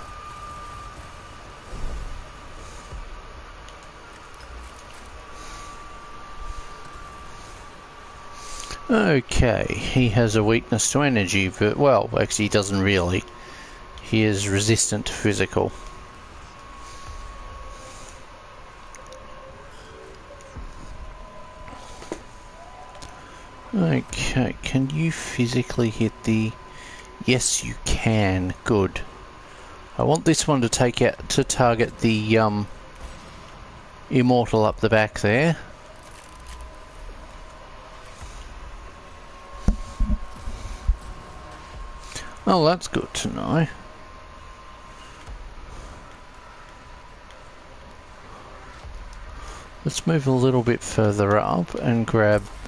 Okay, he has a weakness to energy, but, well, actually he doesn't really. He is resistant to physical. Okay, can you physically hit the... Yes, you can. Good. I want this one to target the immortal up the back there. Oh, that's good to know. Let's move a little bit further up and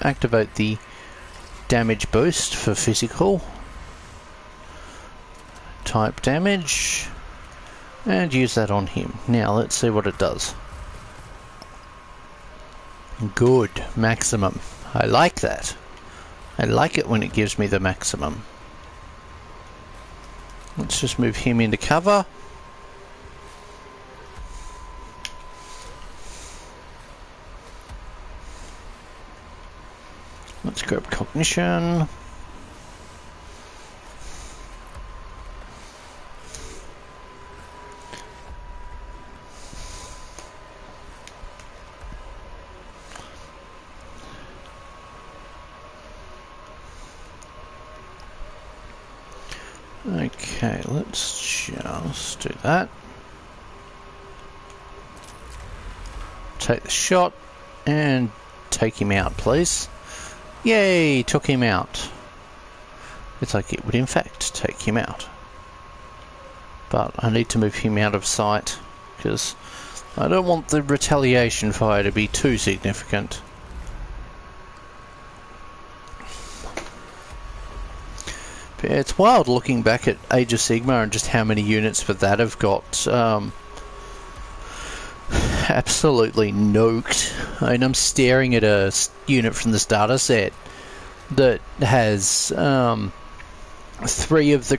activate the damage boost for physical. Type damage. And use that on him. Now let's see what it does. Good. Maximum. I like that. I like it when it gives me the maximum. Let's just move him into cover. Let's grab cognition. Okay, let's just do that. Take the shot and take him out, please. Yay, took him out. It's like it would in fact take him out. But I need to move him out of sight because I don't want the retaliation fire to be too significant. But yeah, it's wild looking back at Age of Sigmar and just how many units for that have got absolutely nuked. I mean, I'm staring at a unit from the starter set that has 3 of the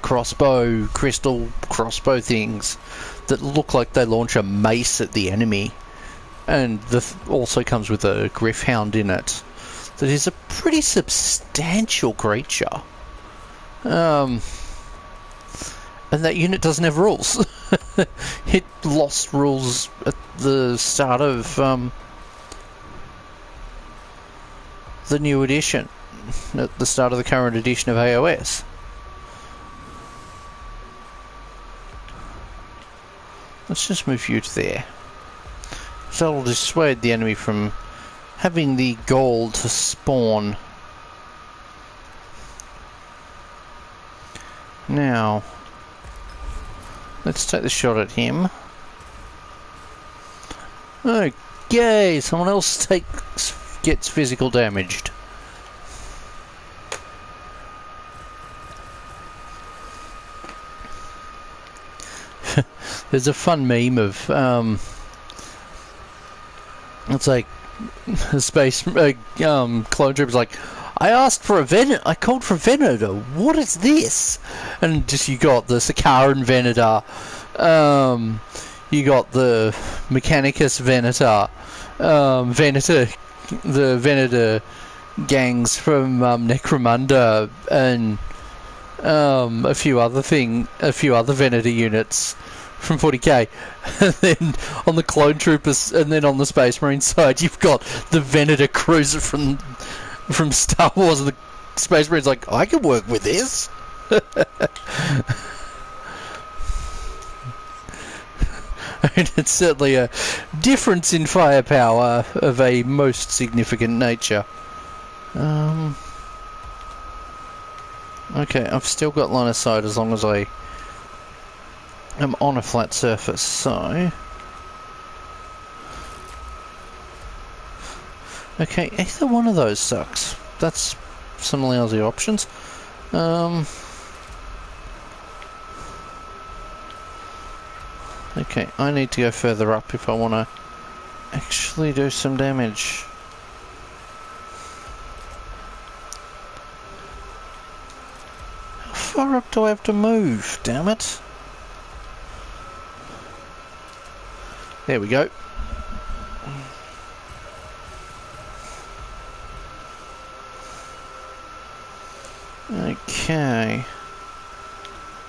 crystal crossbow things that look like they launch a mace at the enemy, and also comes with a Griffhound in it that is a pretty substantial creature. And that unit doesn't have rules. It lost rules at the start of the new edition, at the start of the current edition of AOS. Let's just move you to there. So it'll dissuade the enemy from having the goal to spawn. Now, let's take the shot at him. Okay, someone else gets physical damaged. There's a fun meme of it's like a space clone trooper's like, I asked for I called for a Venator. What is this? And just you got the Sakaran Venator, you got the Mechanicus Venator, the Venator gangs from Necromunda, and a few other Venator units from 40k. And then on the clone troopers, and then on the Space Marine side, you've got the Venator cruiser from Star Wars, and the Space Marine's like, I can work with this. And it's certainly a difference in firepower of a most significant nature. Okay, I've still got line of sight as long as I am on a flat surface, so... Okay, either one of those sucks. That's some lousy options. Okay, I need to go further up if I want to actually do some damage. How far up do I have to move? Damn it. There we go. Okay.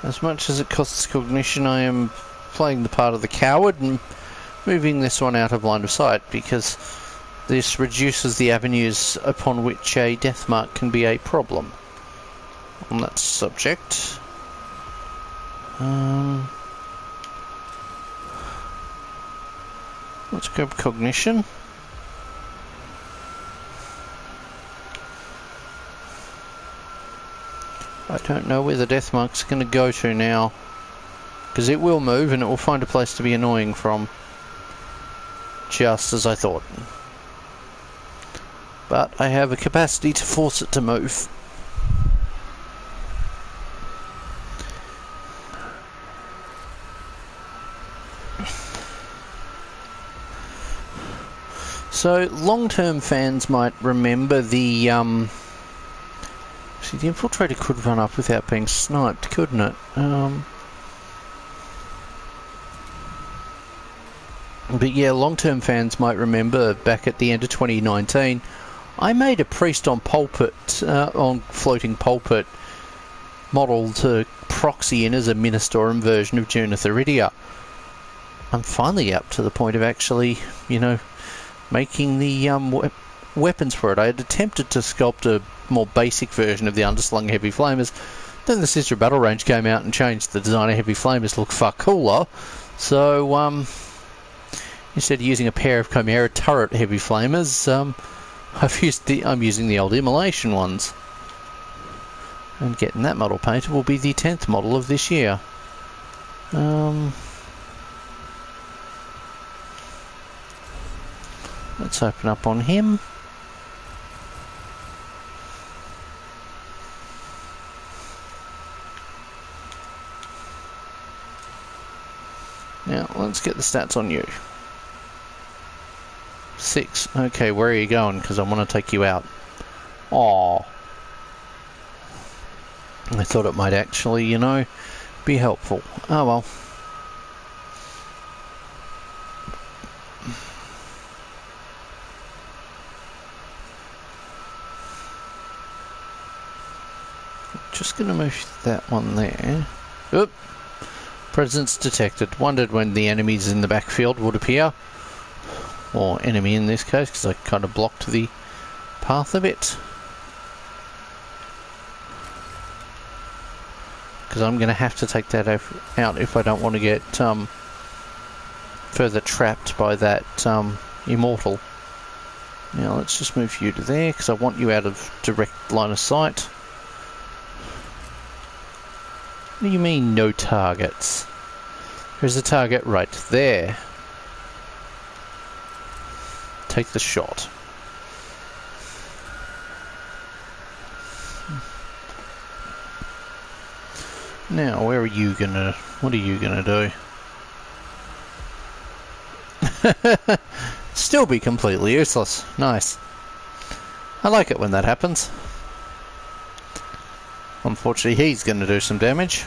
As much as it costs cognition, I am playing the part of the coward and moving this one out of line of sight, because this reduces the avenues upon which a death mark can be a problem on that subject. Let's grab cognition. I don't know where the death mark's going to go to now, because it will move and it will find a place to be annoying from, just as I thought. But I have a capacity to force it to move. So, long-term fans might remember the, see, the Infiltrator could run up without being sniped, couldn't it? But yeah, long-term fans might remember back at the end of 2019, I made a priest on pulpit, on floating pulpit model to proxy in as a Ministorum version of Junith Iridia. I'm finally up to the point of actually, you know, making the weapons for it. I had attempted to sculpt a more basic version of the underslung heavy flamers. Then the Sister Battle Range came out and changed the design of heavy flamers to look far cooler. So instead of using a pair of Chimera turret heavy flamers, I'm using the old immolation ones. And getting that model painted will be the 10th model of this year. Let's open up on him. Now, let's get the stats on you. 6. Okay, where are you going? Because I want to take you out. Aww. I thought it might actually, you know, be helpful. Oh well. Just going to move that one there. Oop! Presence detected. Wondered when the enemies in the backfield would appear. Or enemy in this case, because I kind of blocked the path a bit. Because I'm going to have to take that out if I don't want to get further trapped by that immortal. Now let's just move you to there, because I want you out of direct line of sight. What do you mean, no targets? There's a target right there. Take the shot. Now, where are you gonna... what are you gonna do? Still be completely useless. Nice. I like it when that happens. Unfortunately, he's going to do some damage.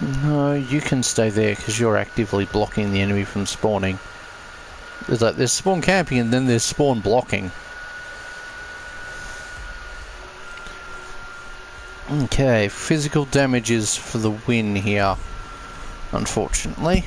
No, you can stay there because you're actively blocking the enemy from spawning. There's spawn camping and then there's spawn blocking. Okay, physical damage is for the win here, unfortunately.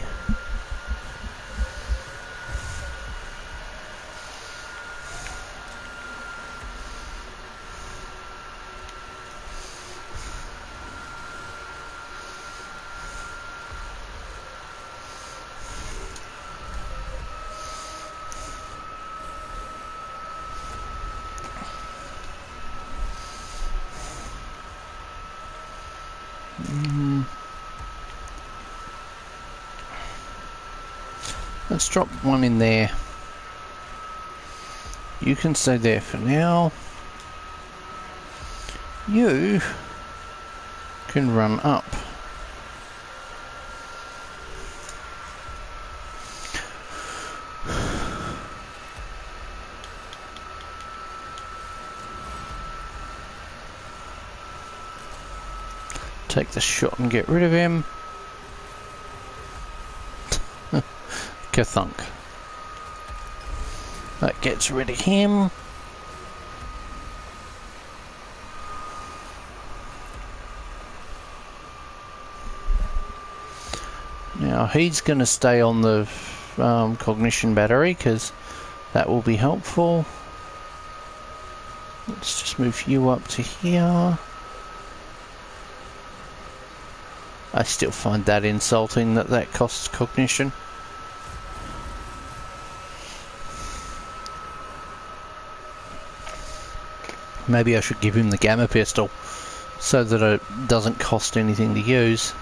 Let's drop one in there. You can stay there for now. You can run up. Take the shot and get rid of him. Kathunk. That gets rid of him. Now he's going to stay on the cognition battery because that will be helpful. Let's just move you up to here. I still find that insulting that that costs cognition. Maybe I should give him the gamma pistol so that it doesn't cost anything to use.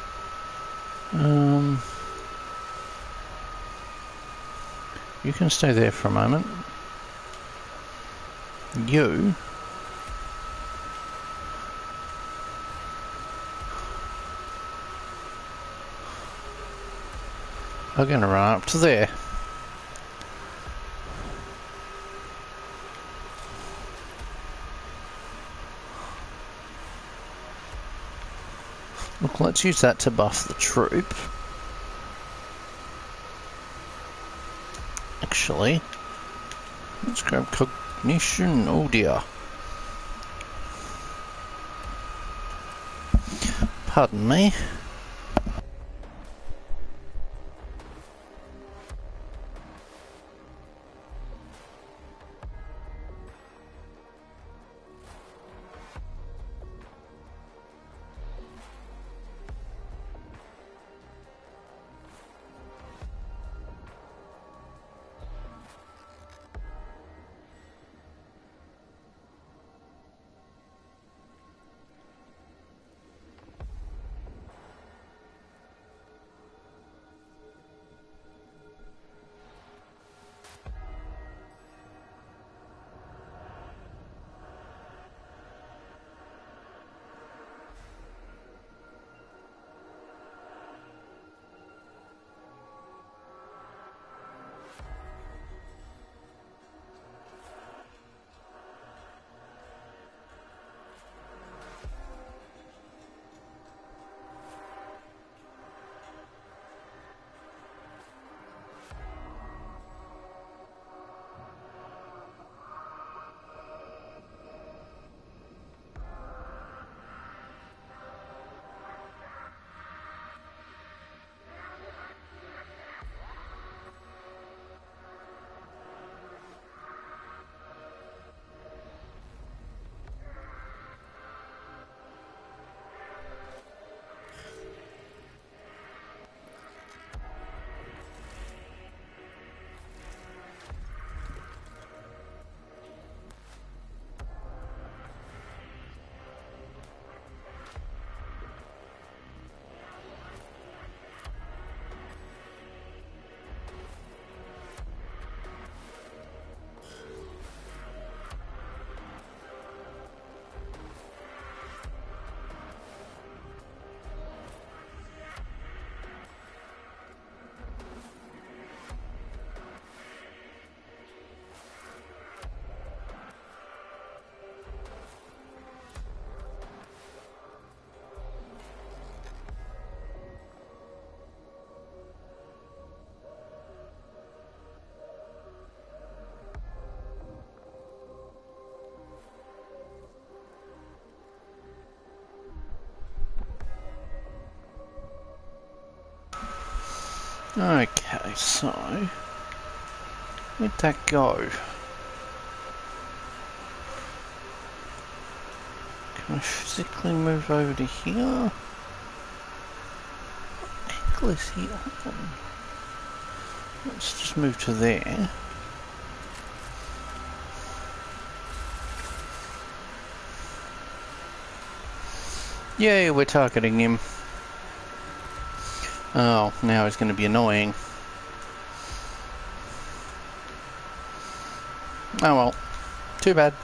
You can stay there for a moment. You are going to run up to there. Look, let's use that to buff the troop. Actually, let's grab cognition. Oh dear. Pardon me. Okay, so where'd that go? Can I physically move over to here? What angle is here? Let's just move to there. Yay, we're targeting him. Oh, now it's going to be annoying. Oh well, too bad.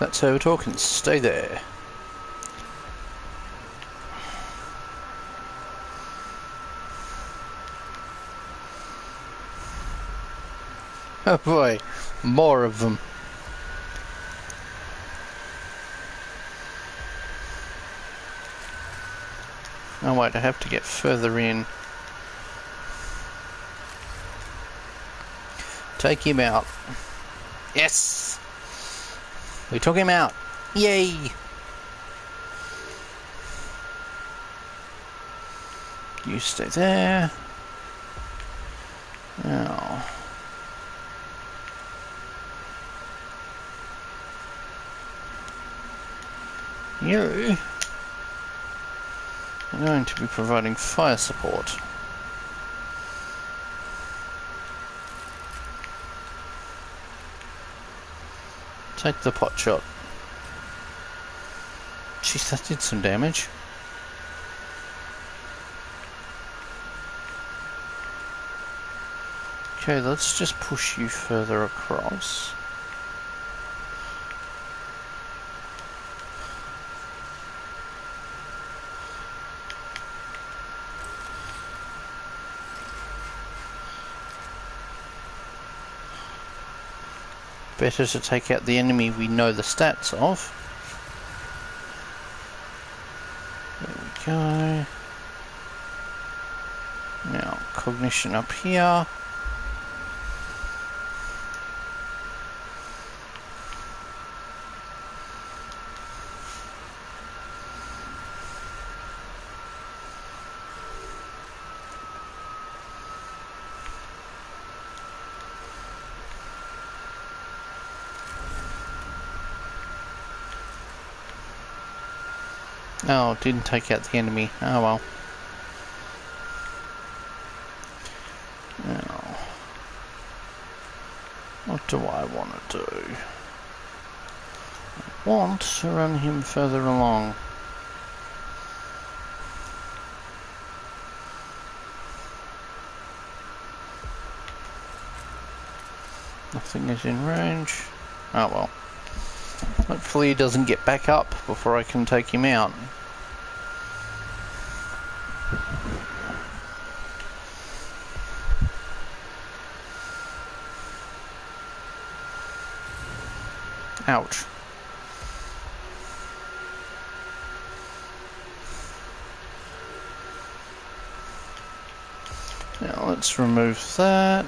That's how we're talking. Stay there. Oh boy, more of them. Oh wait, I have to get further in. Take him out. Yes! We took him out. Yay! You stay there. Now, You are going to be providing fire support. Take the pot shot. Jeez, that did some damage. Okay, let's just push you further across. Better to take out the enemy we know the stats of. There we go. Now, cognition up here. Oh, didn't take out the enemy. Oh well. Now, what do I want to do? I want to run him further along. Nothing is in range. Oh well. Hopefully he doesn't get back up before I can take him out. Ouch. Now let's remove that.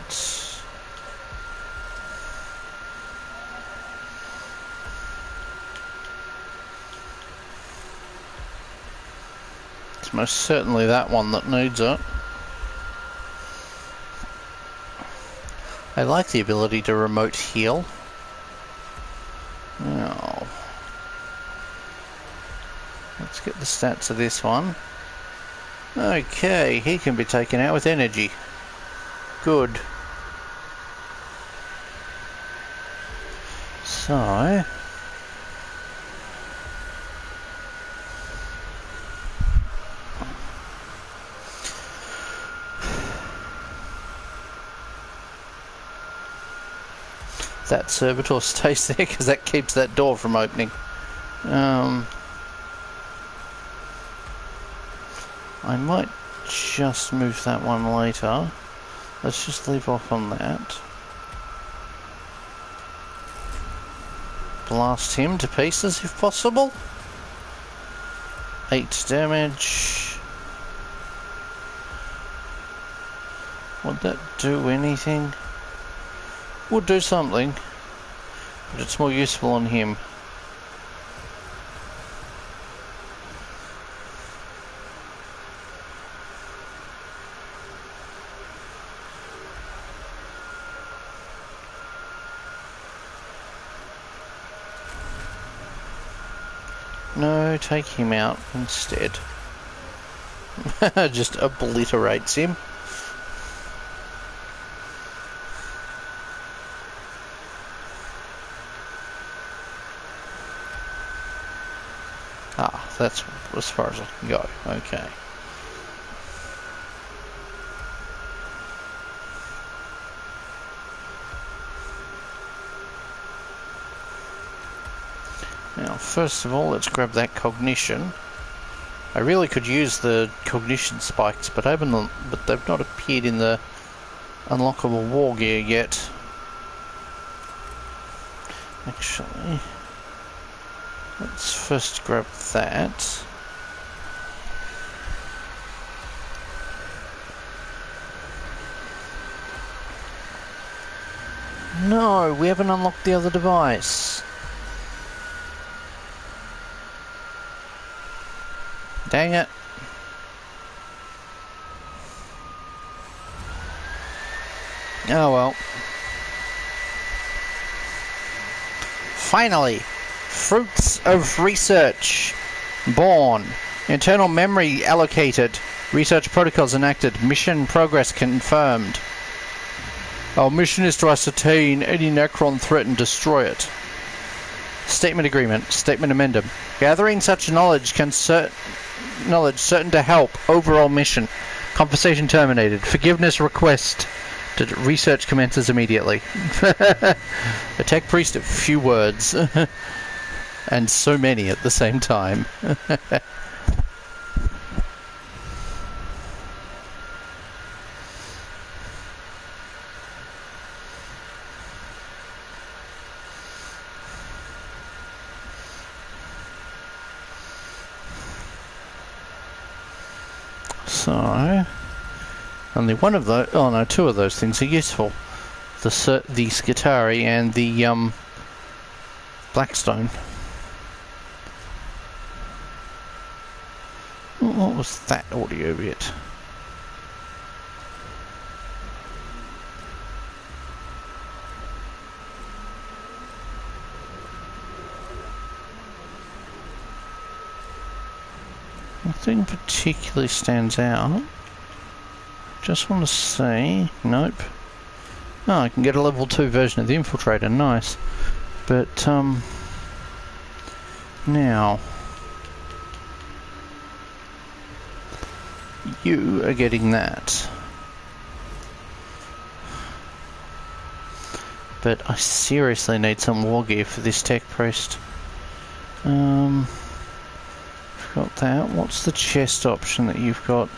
It's most certainly that one that needs it. I like the ability to remote heal. Now, let's get the stats of this one. Okay, he can be taken out with energy. Good. So, that servitor stays there because that keeps that door from opening. I might just move that one later. Let's just leave off on that. Blast him to pieces if possible. 8 damage. Would that do anything? Would do something, but it's more useful on him. No, take him out instead. Just obliterates him. Ah, that's as far as I can go. Okay. Now, first of all, let's grab that cognition. I really could use the cognition spikes, but they've not appeared in the unlockable war gear yet. Actually, let's first grab that. No, we haven't unlocked the other device. Dang it. Oh well. Finally! Fruits of research. Born. Internal memory allocated. Research protocols enacted. Mission progress confirmed. Our mission is to ascertain any necron threat and destroy it. Statement agreement. Statement amendum. Gathering such knowledge certain to help overall mission. Conversation terminated. Forgiveness request. Research commences immediately. A tech priest of few words. And so many at the same time. So, only one of those, oh no, two of those things are useful. The Skitari and the Blackstone. What was that audio bit? Nothing particularly stands out. Just want to see. Nope. Oh, I can get a level 2 version of the Infiltrator. Nice. But, now. You are getting that. But I seriously need some war gear for this tech priest. Got that. What's the chest option that you've got?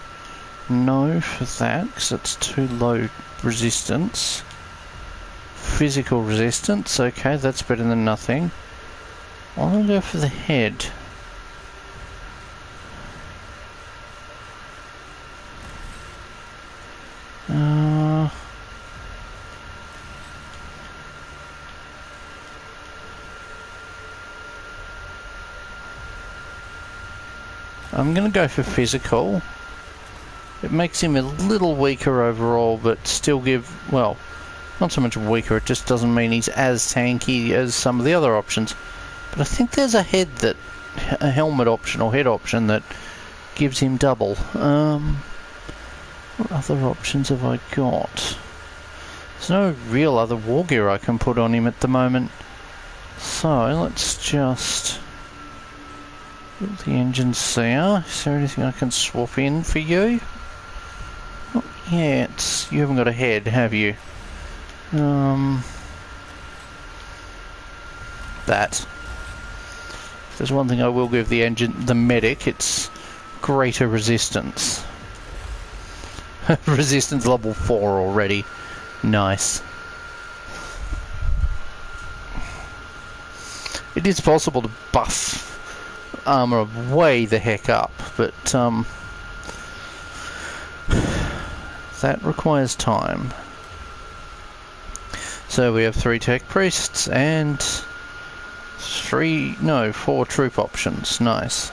No for that, because it's too low resistance. Physical resistance, okay, that's better than nothing. I'll go for the head. I'm going to go for physical. It makes him a little weaker overall, but still give, well, not so much weaker, it just doesn't mean he's as tanky as some of the other options. But I think there's a helmet option or head option that gives him double. What other options have I got? There's no real other war gear I can put on him at the moment. So let's just... the engine's there. Is there anything I can swap in for you? Not yet. You haven't got a head, have you? That. If there's one thing I will give the engine, the medic, it's greater resistance. Resistance level 4 already. Nice. It is possible to buff armor way the heck up, but that requires time. So we have 3 tech priests and 4 troop options. Nice.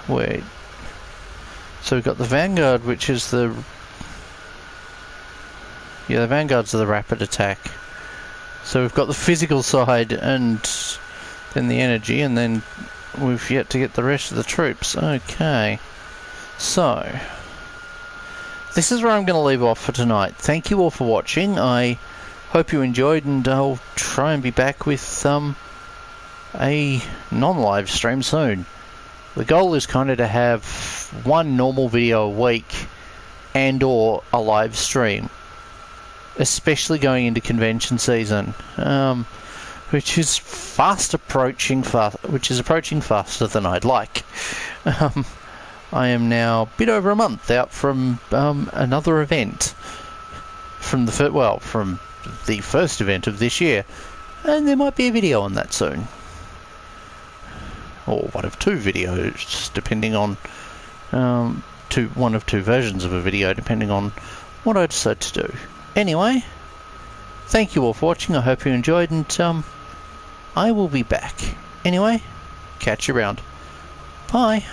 Wait. So we've got the Vanguard, which is the... yeah, the Vanguards are the rapid attack. So we've got the physical side and then the energy, and then we've yet to get the rest of the troops. Okay. So, this is where I'm going to leave off for tonight. Thank you all for watching. I hope you enjoyed, and I'll try and be back with a non-live stream soon. The goal is kind of to have one normal video a week and or a live stream. Especially going into convention season, which is approaching faster than I'd like. I am now a bit over a month out from another event, from the first event of this year, and there might be a video on that soon, or one of 2 videos, depending on one of 2 versions of a video, depending on what I decide to do. Anyway, thank you all for watching. I hope you enjoyed, and I will be back. Anyway, catch you around. Bye.